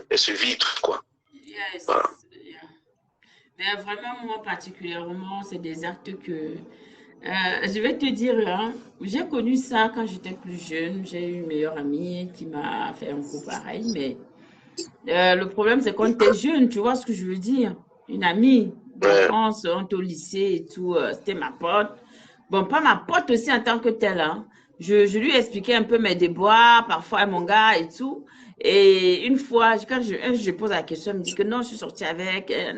elle se vide, quoi. Yes. Voilà. Mais vraiment, moi particulièrement, c'est des actes que... je vais te dire, hein, j'ai connu ça quand j'étais plus jeune. J'ai eu une meilleure amie qui m'a fait un coup pareil. Mais le problème, c'est quand tu es jeune, tu vois ce que je veux dire. Une amie d'enfance, on était au lycée et tout, c'était ma pote. Bon, pas ma pote aussi en tant que telle. Hein. Je lui expliquais un peu mes déboires, parfois mon gars et tout. Et une fois, quand je pose la question, elle me dit que non, je suis sortie avec. Mais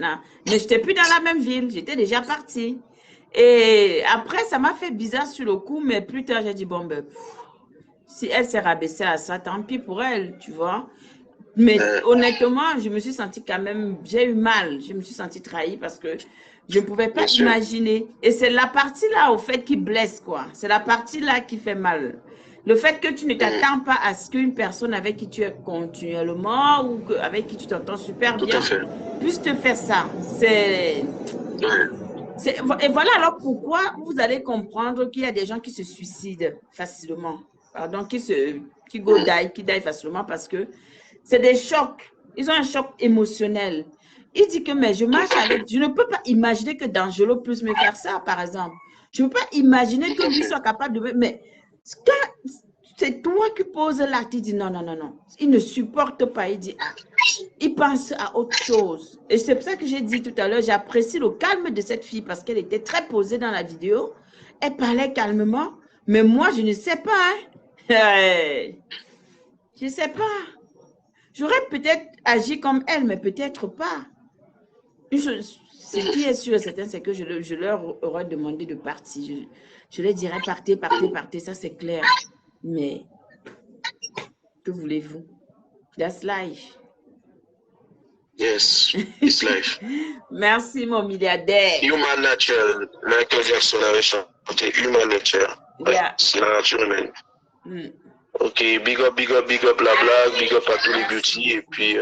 je n'étais plus dans la même ville, j'étais déjà partie. Et après, ça m'a fait bizarre sur le coup, mais plus tard, j'ai dit, bon, ben, si elle s'est rabaissée à ça, tant pis pour elle, tu vois. Mais honnêtement, je me suis sentie quand même, j'ai eu mal, je me suis sentie trahie parce que je ne pouvais pas imaginer. Et c'est la partie là, au fait, qui blesse, quoi. C'est la partie là qui fait mal. Le fait que tu ne t'attends pas à ce qu'une personne avec qui tu es continuellement ou avec qui tu t'entends super bien puisse te faire ça. C'est... Et voilà alors pourquoi vous allez comprendre qu'il y a des gens qui se suicident facilement. Pardon, qui die facilement parce que c'est des chocs. Ils ont un choc émotionnel. Il dit que, mais je marche avec... Je ne peux pas imaginer que D'Angelo puisse me faire ça, par exemple. Je ne peux pas imaginer que lui soit capable de... Mais quand c'est toi qui poses l'acte, il dit non, non, non, non. Il ne supporte pas. Il dit, ah, il pense à autre chose. Et c'est pour ça que j'ai dit tout à l'heure, j'apprécie le calme de cette fille parce qu'elle était très posée dans la vidéo. Elle parlait calmement. Mais moi, je ne sais pas. Hein. Je ne sais pas. J'aurais peut-être agi comme elle, mais peut-être pas. Ce qui est sûr et certain, c'est que je leur aurais demandé de partir. Je leur dirais partez, partez, partez, ça c'est clair. Mais que voulez-vous? That's life. Yes, it's life. Merci, mon milliardaire. Human nature. Michael Jackson avait chanté Human nature. Ouais, Yeah. c'est la nature humaine. Mm. Ok, big up, la blague, big up à tous les beauty. Et puis,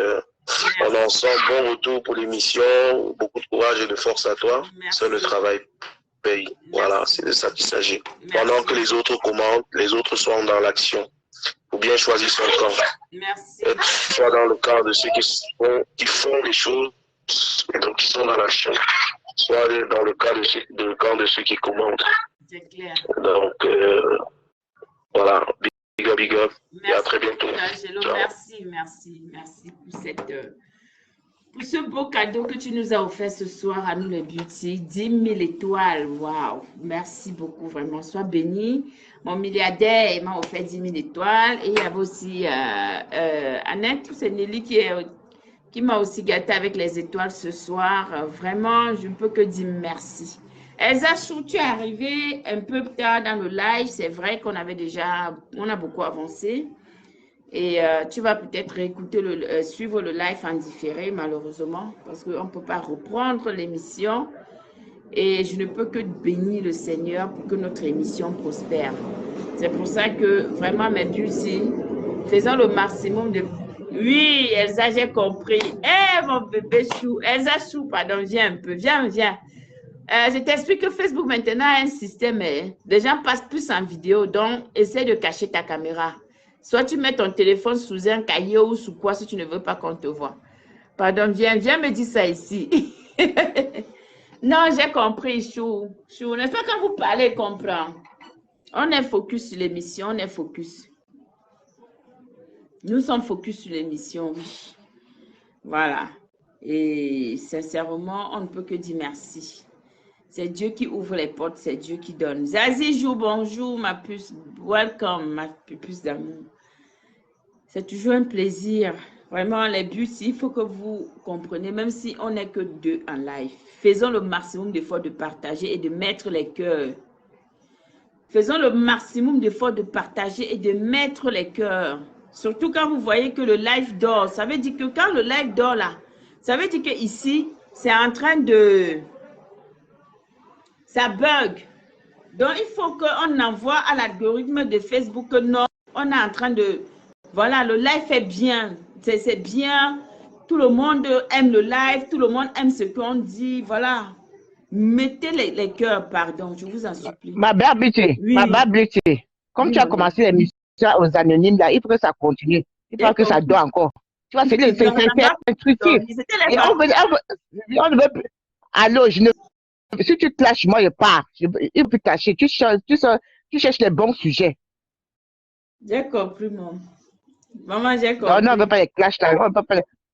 on a ensemble, bon retour pour l'émission. Beaucoup de courage et de force à toi. Merci. Seul le travail paye. Voilà, c'est de ça qu'il s'agit. Merci. Pendant que les autres commandent, les autres sont dans l'action. Faut bien choisir son camp. Merci. Être soit dans le camp de ceux qui font les choses et donc qui sont dans l'action, soit dans le camp de ceux qui commandent. C'est clair. Donc, voilà, big up, et à très bientôt. Angelo, Ciao. merci pour ce beau cadeau que tu nous as offert ce soir à nous les beauty. 10 000 étoiles, waouh, merci beaucoup, vraiment, sois béni. Mon milliardaire m'a offert 10 000 étoiles et il y avait aussi Annette, c'est Nelly qui m'a aussi gâté avec les étoiles ce soir. Vraiment, je ne peux que dire merci. Elsa Chou, tu es arrivée un peu tard dans le live. C'est vrai qu'on a beaucoup avancé. Et tu vas peut-être écouter suivre le live en différé, malheureusement, parce qu'on ne peut pas reprendre l'émission. Et je ne peux que bénir le Seigneur pour que notre émission prospère. C'est pour ça que vraiment, mes beauty, faisons le maximum de... Oui, Elsa, j'ai compris. Eh, mon bébé Chou, Elsa Chou, pardon, viens un peu, viens. Je t'explique que Facebook maintenant a un système, les gens passent plus en vidéo, donc essaie de cacher ta caméra. Soit tu mets ton téléphone sous un cahier ou sous quoi si tu ne veux pas qu'on te voit. Pardon, viens me dire ça ici. Non, j'ai compris, Chou. N'est-ce pas quand vous parlez, comprends? On est focus sur l'émission, on est focus. Nous sommes focus sur l'émission, oui. Voilà. Et sincèrement, on ne peut que dire merci. C'est Dieu qui ouvre les portes, c'est Dieu qui donne. Zazie Jou, bonjour, ma puce. Welcome, ma puce d'amour. C'est toujours un plaisir. Vraiment, les buts, il faut que vous compreniez, même si on n'est que 2 en live, faisons le maximum d'efforts de partager et de mettre les cœurs. Faisons le maximum d'efforts de partager et de mettre les cœurs. Surtout quand vous voyez que le live dort. Ça veut dire que quand le live dort là, ça veut dire que ici, c'est en train de... Ça bug. Donc, il faut qu'on envoie à l'algorithme de Facebook que non, on est en train de... Voilà, le live est bien. C'est bien. Tout le monde aime le live. Tout le monde aime ce qu'on dit. Voilà. Mettez les cœurs, pardon. Je vous en supplie. Ma belle beauty, Oui. ma belle beauty. Comme Oui, tu as oui. commencé l'émission aux anonymes, là, il faut que ça continue. Il faut que ça doit encore. Tu vois, c'est intuitif. C'était Et les on ne veut plus. Allô, si tu te lâches, moi, je pars. Il peut tâcher. Tu cherches les bons sujets. J'ai compris, maman. Maman, j'ai Non, compris. on ne veut pas les clashs là.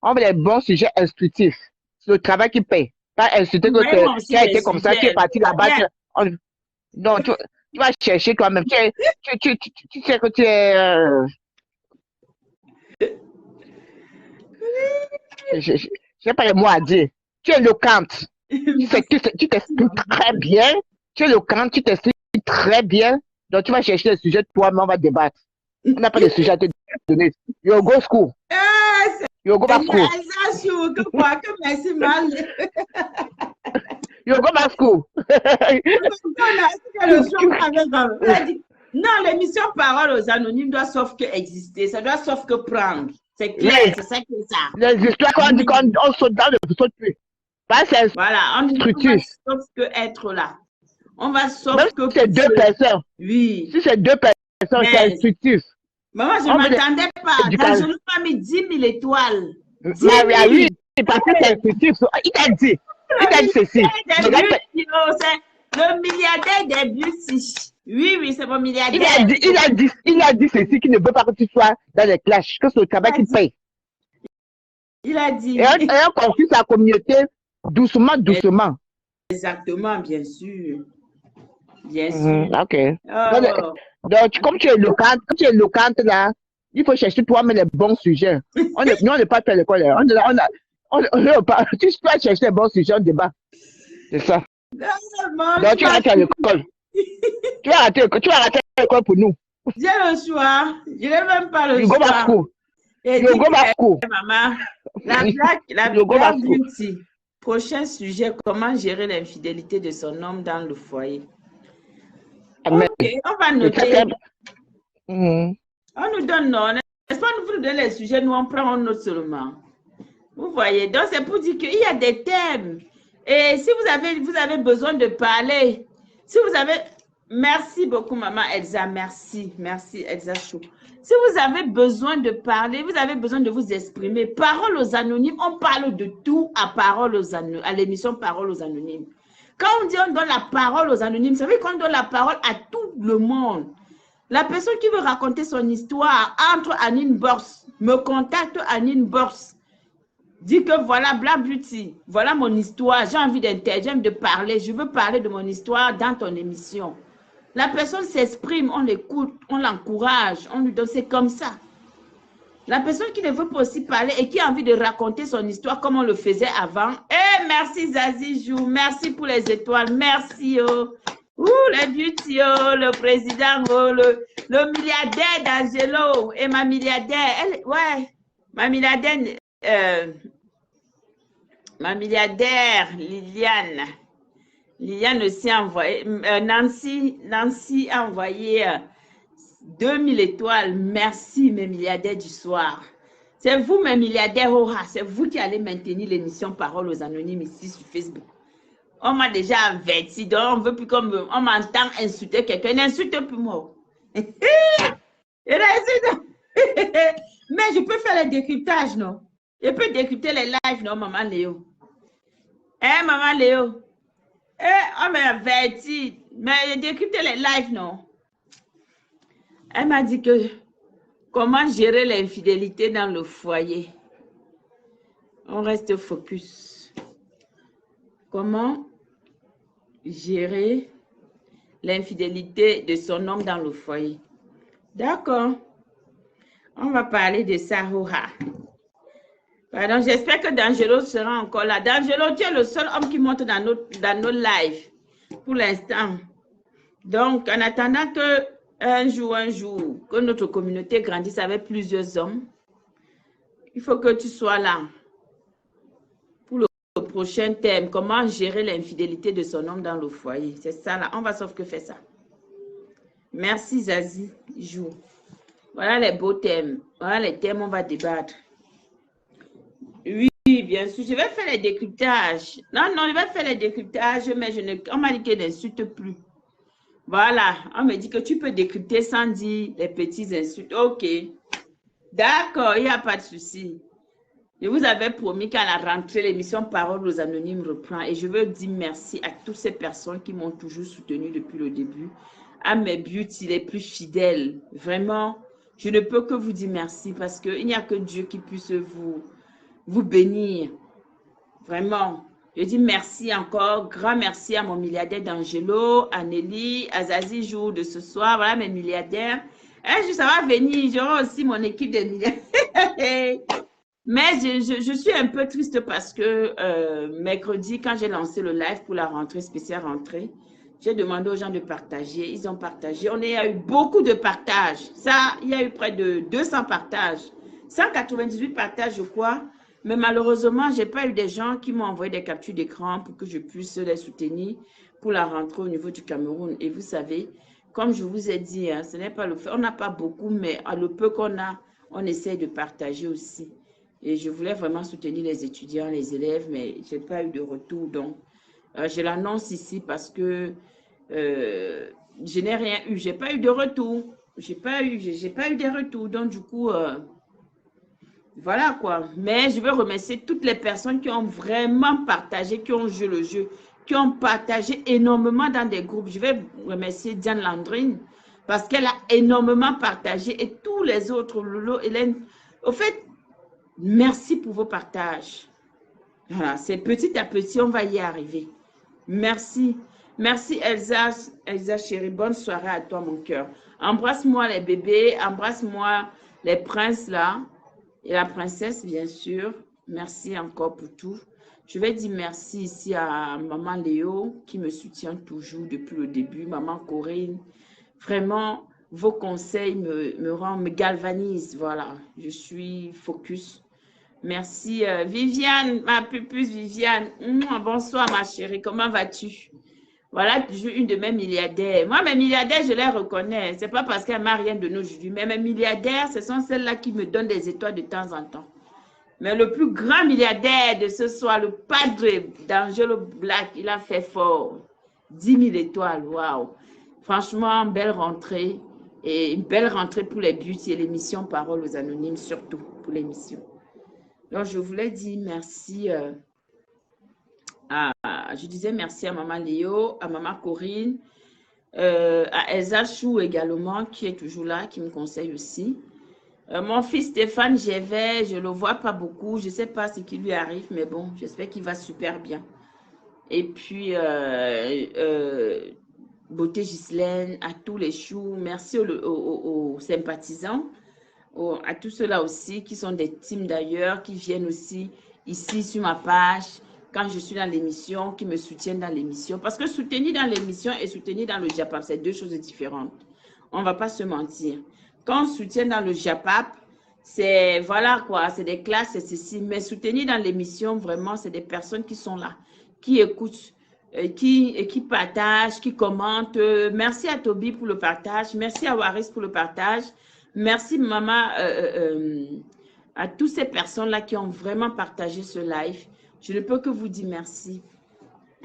On veut les bons sujets instructifs. C'est le travail qui paye. Pas insulter Ouais, moi que aussi, tu as les été comme ça, tu es sujets. parti là-bas. Ouais. Non, tu vas chercher toi-même. Tu sais que tu es. Je n'ai pas les mots à dire. Tu es éloquente. Tu t'expliques très bien. Tu es éloquente, tu t'expliques très bien. Donc, tu vas chercher les sujets toi-même, on va débattre. On n'a pas de sujet à te donner. You go school. You go back school. Que merci mal. You go back school. Non, l'émission Parole aux Anonymes doit sauf que exister. Ça doit sauf que prendre. C'est clair, Oui. c'est ça que ça. Les histoires qu'on dit qu'on saute dans le saute plus. Pas c'est Voilà, on dit on va instructif. sauf que être là. On va sauf Même que si c'est deux pousser. personnes, Oui. si c'est deux personnes, c'est Mais instructif. maman, je ne On veut m'attendais pas. du Dans calme. je m'a mis 10 000 étoiles. 10 Maria, 000. oui, parce que c'est instructif. Il t'a dit ceci. Le Regarde, milliardaire c'est le milliardaire des beauty. Oui, oui, c'est mon il milliardaire. a dit ceci qu'il ne veut pas que tu sois dans les clashs, que c'est le travail qui paye. Il a dit. Et on construit sa communauté doucement, doucement. Exactement, bien sûr. Bien sûr. Ok. Oh. Donc, comme tu es éloquente là, il faut chercher toi-même les bons sujets. Nous, on n'est pas fait l'école. Tu peux chercher les bons sujets, on débat. C'est ça. Non, Donc, tu vas rater à l'école. Tu vas rater l'école pour nous. j'ai le choix. Je n'ai même pas le You go back choix. school. Et You go back school. maman, la You go back blague school. beauty. Prochain sujet, comment gérer l'infidélité de son homme dans le foyer. Amen. Ok, on va Le noter. quatrième. Mhm. On nous donne non. N'est-ce pas, nous vous donnez les sujets, nous on prend un note seulement. Vous voyez, donc c'est pour dire qu'il y a des thèmes. Et si vous avez besoin de parler, si vous avez... Merci beaucoup, maman Elsa. Merci. Merci, Elsa Chou. Si vous avez besoin de parler, vous avez besoin de vous exprimer. Parole aux anonymes, on parle de tout à l'émission Parole aux anonymes. Quand on dit on donne la parole aux anonymes, ça veut dire qu'on donne la parole à tout le monde. La personne qui veut raconter son histoire entre en inbox, me contacte en inbox. Dit que voilà, Black Beauty, voilà mon histoire, j'ai envie d'interagir, de parler, je veux parler de mon histoire dans ton émission. La personne s'exprime, on l'écoute, on l'encourage, on lui donne, c'est comme ça. La personne qui ne veut pas aussi parler et qui a envie de raconter son histoire comme on le faisait avant. Eh, merci Zazie Jou, merci pour les étoiles, merci. Oh. Les beauty, oh, le président, oh, le milliardaire d'Angelo et ma milliardaire, ma milliardaire Liliane. Liliane aussi a envoyé, Nancy a envoyé 2000 étoiles. Merci mes milliardaires du soir. C'est vous mes milliardaires, c'est vous qui allez maintenir l'émission Parole aux anonymes ici sur Facebook. On m'a déjà averti, donc on veut plus comme on m'entend insulter quelqu'un. N'insulte plus moi. Mais je peux faire le décryptage, non? Je peux décrypter les lives, non, maman Léo? Hein, maman Léo? On m'a averti, mais je décrypte les lives, non? Elle m'a dit que comment gérer l'infidélité dans le foyer. On reste focus. Comment gérer l'infidélité de son homme dans le foyer. D'accord. On va parler de ça. Pardon, j'espère que D'Angelo sera encore là. D'Angelo, tu es le seul homme qui monte dans nos lives pour l'instant. Donc, en attendant que un jour, que notre communauté grandisse avec plusieurs hommes, il faut que tu sois là. Pour le prochain thème, comment gérer l'infidélité de son homme dans le foyer. C'est ça là, on va sauf que faire ça. Merci Zazie Jou. Voilà les beaux thèmes. Voilà les thèmes, on va débattre. Oui, bien sûr, je vais faire les décryptages. Non, je vais faire les décryptages, mais on m'a dit que n'insulte plus. Voilà, on me dit que tu peux décrypter sans dire les petits insultes. Ok, d'accord, il n'y a pas de souci. Je vous avais promis qu'à la rentrée, l'émission Parole aux anonymes reprend. Et je veux dire merci à toutes ces personnes qui m'ont toujours soutenu depuis le début. À mes beauty les plus fidèles. Vraiment, je ne peux que vous dire merci parce qu'il n'y a que Dieu qui puisse vous bénir. Vraiment. Je dis merci encore. Grand merci à mon milliardaire d'Angelo, à Nelly, à Zazie Jou de ce soir. Voilà mes milliardaires. Un jour, ça va venir. J'aurai aussi mon équipe de milliardaires. Mais je suis un peu triste parce que mercredi, quand j'ai lancé le live pour la rentrée, spéciale rentrée, j'ai demandé aux gens de partager. Ils ont partagé. Il y a eu beaucoup de partages. Ça, il y a eu près de 200 partages. 198 partages, je crois. Mais malheureusement, je n'ai pas eu des gens qui m'ont envoyé des captures d'écran pour que je puisse les soutenir pour la rentrée au niveau du Cameroun. Et vous savez, comme je vous ai dit, hein, ce n'est pas le fait. On n'a pas beaucoup, mais à le peu qu'on a, on essaie de partager aussi. Et je voulais vraiment soutenir les étudiants, les élèves, mais je n'ai pas eu de retour. Donc, je l'annonce ici parce que je n'ai rien eu. Je n'ai pas eu de retour. J'ai pas eu des retours. Donc, du coup, voilà quoi. Mais je veux remercier toutes les personnes qui ont vraiment partagé, qui ont joué le jeu, qui ont partagé énormément dans des groupes. Je vais remercier Diane Landrine parce qu'elle a énormément partagé et tous les autres, Lolo, Hélène. Au fait, merci pour vos partages. Voilà, c'est petit à petit, on va y arriver. Merci. Merci Elsa, Elsa chérie. Bonne soirée à toi, mon cœur. Embrasse-moi les bébés, embrasse-moi les princes là et la princesse, bien sûr. Merci encore pour tout. Je vais dire merci ici à maman Léo qui me soutient toujours depuis le début. Maman Corinne, vraiment, vos conseils me galvanisent. Voilà, je suis focus. Merci Viviane, ma pupuce Viviane. Bonsoir ma chérie, comment vas-tu? Voilà une de mes milliardaires. Moi, mes milliardaires, je les reconnais. Ce n'est pas parce qu'elles m'ont rien donné aujourd'hui. Mais mes milliardaires, ce sont celles-là qui me donnent des étoiles de temps en temps. Mais le plus grand milliardaire de ce soir, le padre d'Angelo Black, il a fait fort. 10 000 étoiles, waouh. Franchement, belle rentrée. Et une belle rentrée pour les beauty et l'émission Parole aux Anonymes, surtout pour l'émission. Donc, je voulais dire merci je disais merci à maman Léo, à maman Corinne, à Elsa Chou également, qui est toujours là, qui me conseille aussi. Mon fils Stéphane Gévais, je ne le vois pas beaucoup, je ne sais pas ce qui lui arrive, mais bon, j'espère qu'il va super bien. Et puis, Beauté Ghislaine, à tous les choux, merci aux sympathisants, à tous ceux-là aussi, qui sont des teams d'ailleurs, qui viennent aussi ici sur ma page, quand je suis dans l'émission, qui me soutiennent dans l'émission. Parce que soutenir dans l'émission et soutenir dans le JAPAP, c'est deux choses différentes. On ne va pas se mentir. Quand on soutient dans le JAPAP, c'est, voilà quoi, c'est des classes, c'est ceci. Mais soutenir dans l'émission, vraiment, c'est des personnes qui sont là, qui écoutent, qui partagent, qui commentent. Merci à Toby pour le partage. Merci à Waris pour le partage. Merci, maman, à toutes ces personnes-là qui ont vraiment partagé ce live. Je ne peux que vous dire merci.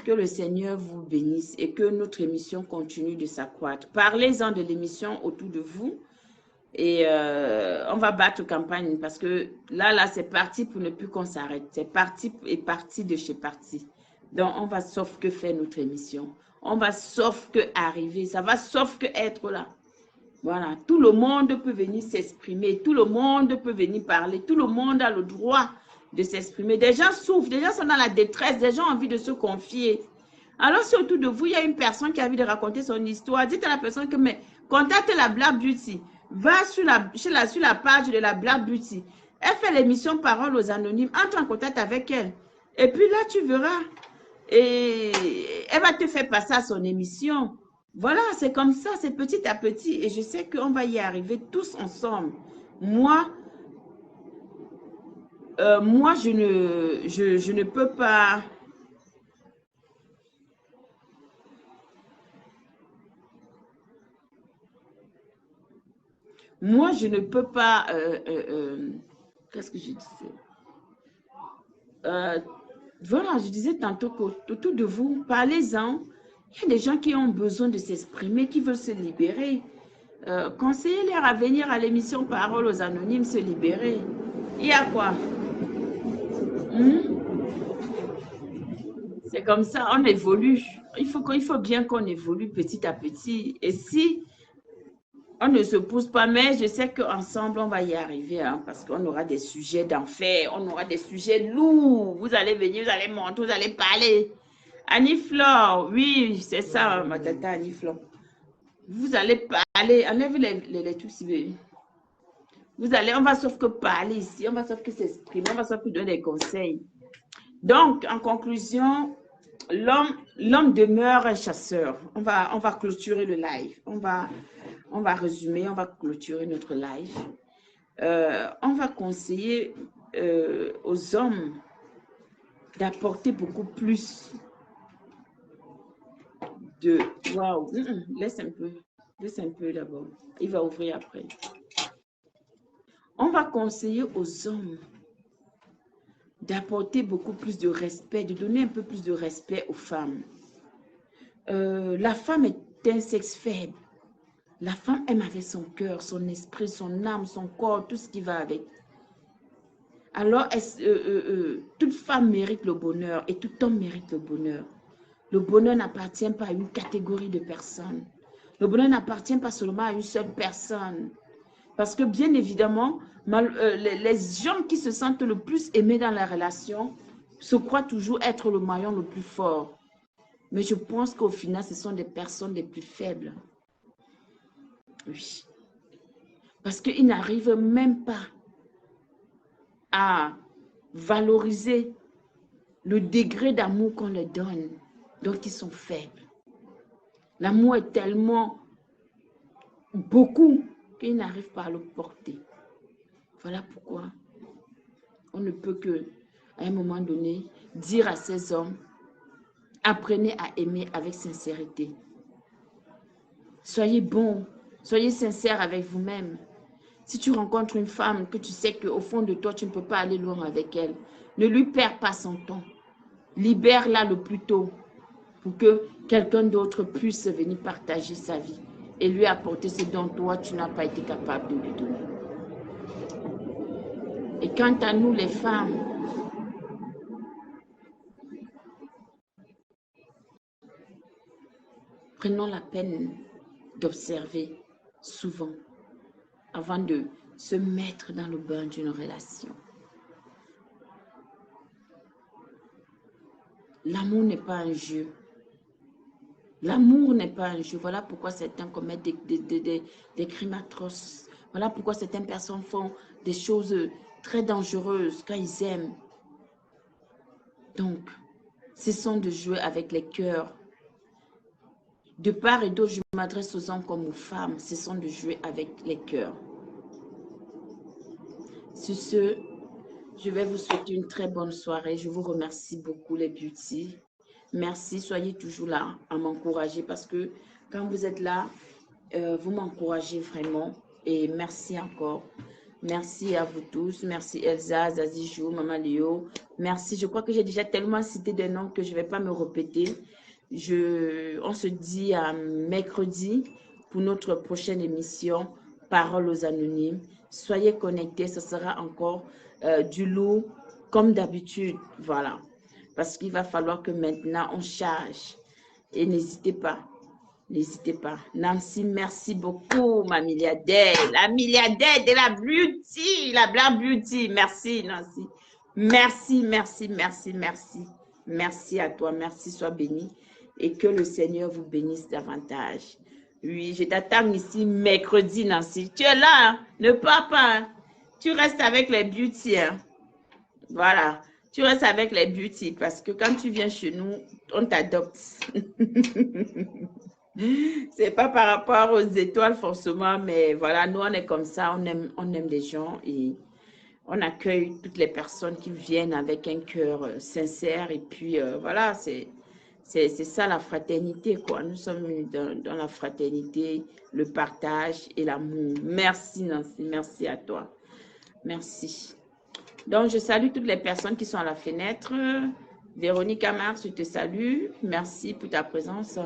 Que le Seigneur vous bénisse et que notre émission continue de s'accroître. Parlez-en de l'émission autour de vous et on va battre campagne parce que là, c'est parti pour ne plus qu'on s'arrête. C'est parti et parti de chez parti. Donc, on va sauf que faire notre émission. On va sauf que arriver. Ça va sauf que être là. Voilà. Tout le monde peut venir s'exprimer. Tout le monde peut venir parler. Tout le monde a le droit de s'exprimer. Des gens souffrent, des gens sont dans la détresse, des gens ont envie de se confier. Alors, si autour de vous, il y a une personne qui a envie de raconter son histoire, dites à la personne que, mais contacte la Black Beauty, va sur la page de la Black Beauty. Elle fait l'émission Parole aux Anonymes, entre en contact avec elle. Et puis là, tu verras. Et elle va te faire passer à son émission. Voilà, c'est comme ça, c'est petit à petit. Et je sais qu'on va y arriver tous ensemble. Moi, je ne peux pas. Moi, je ne peux pas. Qu'est-ce que je disais? Voilà, je disais tantôt qu'autour de vous, parlez-en. Il y a des gens qui ont besoin de s'exprimer, qui veulent se libérer. Conseillez-les à venir à l'émission Parole aux Anonymes, se libérer. Il y a quoi? C'est comme ça, on évolue. Il faut bien qu'on évolue petit à petit. Et si on ne se pousse pas, mais je sais qu'ensemble, on va y arriver, hein, parce qu'on aura des sujets d'enfer, on aura des sujets lourds. Vous allez venir, vous allez monter, vous allez parler. Annie Flore, oui, c'est ça, ma tata Annie Flore. Vous allez parler, enlève les trucs ici. Vous allez, on va sauf que parler ici, on va sauf que s'exprimer, on va sauf que donner des conseils. Donc, en conclusion, l'homme demeure un chasseur. On va clôturer le live. On va résumer, on va clôturer notre live. On va conseiller aux hommes d'apporter beaucoup plus de... Waouh! Laisse un peu d'abord. Il va ouvrir après. On va conseiller aux hommes d'apporter beaucoup plus de respect, de donner un peu plus de respect aux femmes. La femme est un sexe faible. La femme aime avec son cœur, son esprit, son âme, son corps, tout ce qui va avec. Alors, toute femme mérite le bonheur et tout homme mérite le bonheur. Le bonheur n'appartient pas à une catégorie de personnes. Le bonheur n'appartient pas seulement à une seule personne. Parce que bien évidemment, les gens qui se sentent le plus aimés dans la relation se croient toujours être le maillon le plus fort. Mais je pense qu'au final, ce sont des personnes les plus faibles. Oui. Parce qu'ils n'arrivent même pas à valoriser le degré d'amour qu'on leur donne. Donc, ils sont faibles. L'amour est tellement beaucoup qu'ils n'arrivent pas à le porter. Voilà pourquoi on ne peut que, à un moment donné, dire à ces hommes, apprenez à aimer avec sincérité. Soyez bons, soyez sincères avec vous-même. Si tu rencontres une femme que tu sais qu'au fond de toi, tu ne peux pas aller loin avec elle, ne lui perds pas son temps. Libère-la le plus tôt pour que quelqu'un d'autre puisse venir partager sa vie et lui apporter ce dont toi, tu n'as pas été capable de lui donner. Et quant à nous, les femmes, prenons la peine d'observer souvent avant de se mettre dans le bain d'une relation. L'amour n'est pas un jeu. L'amour n'est pas un jeu. Voilà pourquoi certains commettent des crimes atroces. Voilà pourquoi certaines personnes font des choses très dangereuses quand ils aiment. Donc, cessons de jouer avec les cœurs. De part et d'autre, je m'adresse aux hommes comme aux femmes. Cessons de jouer avec les cœurs. Sur ce, je vais vous souhaiter une très bonne soirée. Je vous remercie beaucoup les beauty. Merci, soyez toujours là à m'encourager parce que quand vous êtes là, vous m'encouragez vraiment. Et merci encore. Merci à vous tous. Merci Elsa, Zazijou, Maman Léo. Merci. Je crois que j'ai déjà tellement cité des noms que je ne vais pas me répéter. On se dit à mercredi pour notre prochaine émission Paroles aux Anonymes. Soyez connectés, ce sera encore du lourd comme d'habitude. Voilà. Parce qu'il va falloir que maintenant on charge. Et n'hésitez pas. N'hésitez pas. Nancy, merci beaucoup, ma milliardaire. La milliardaire de la beauty. La Black Beauty. Merci, Nancy. Merci, merci, merci, merci. Merci à toi. Merci, sois béni. Et que le Seigneur vous bénisse davantage. Oui, je t'attends ici mercredi, Nancy. Tu es là, hein? Ne pars pas. Hein? Tu restes avec les beauty. Hein? Voilà. Tu restes avec les beauty parce que quand tu viens chez nous, on t'adopte. C'est pas par rapport aux étoiles forcément, mais voilà, nous on est comme ça, on aime les gens et on accueille toutes les personnes qui viennent avec un cœur sincère et puis voilà, c'est ça la fraternité quoi. Nous sommes dans la fraternité, le partage et l'amour. Merci Nancy, merci à toi. Merci. Donc, je salue toutes les personnes qui sont à la fenêtre. Véronique Amar, je te salue. Merci pour ta présence.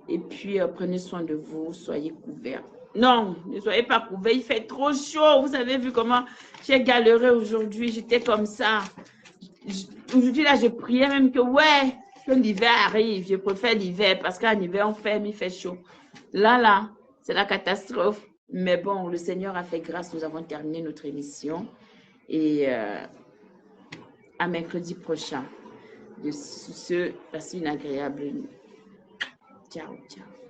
Et puis, prenez soin de vous. Soyez couverts. Non, ne soyez pas couverts. Il fait trop chaud. Vous avez vu comment j'ai galéré aujourd'hui. J'étais comme ça. Aujourd'hui, là, je priais même que l'hiver arrive. Je préfère l'hiver parce qu'en hiver, on ferme, il fait chaud. Là, c'est la catastrophe. Mais bon, le Seigneur a fait grâce. Nous avons terminé notre émission. Et à mercredi prochain. De ce, passez une agréable nuit. Ciao, ciao.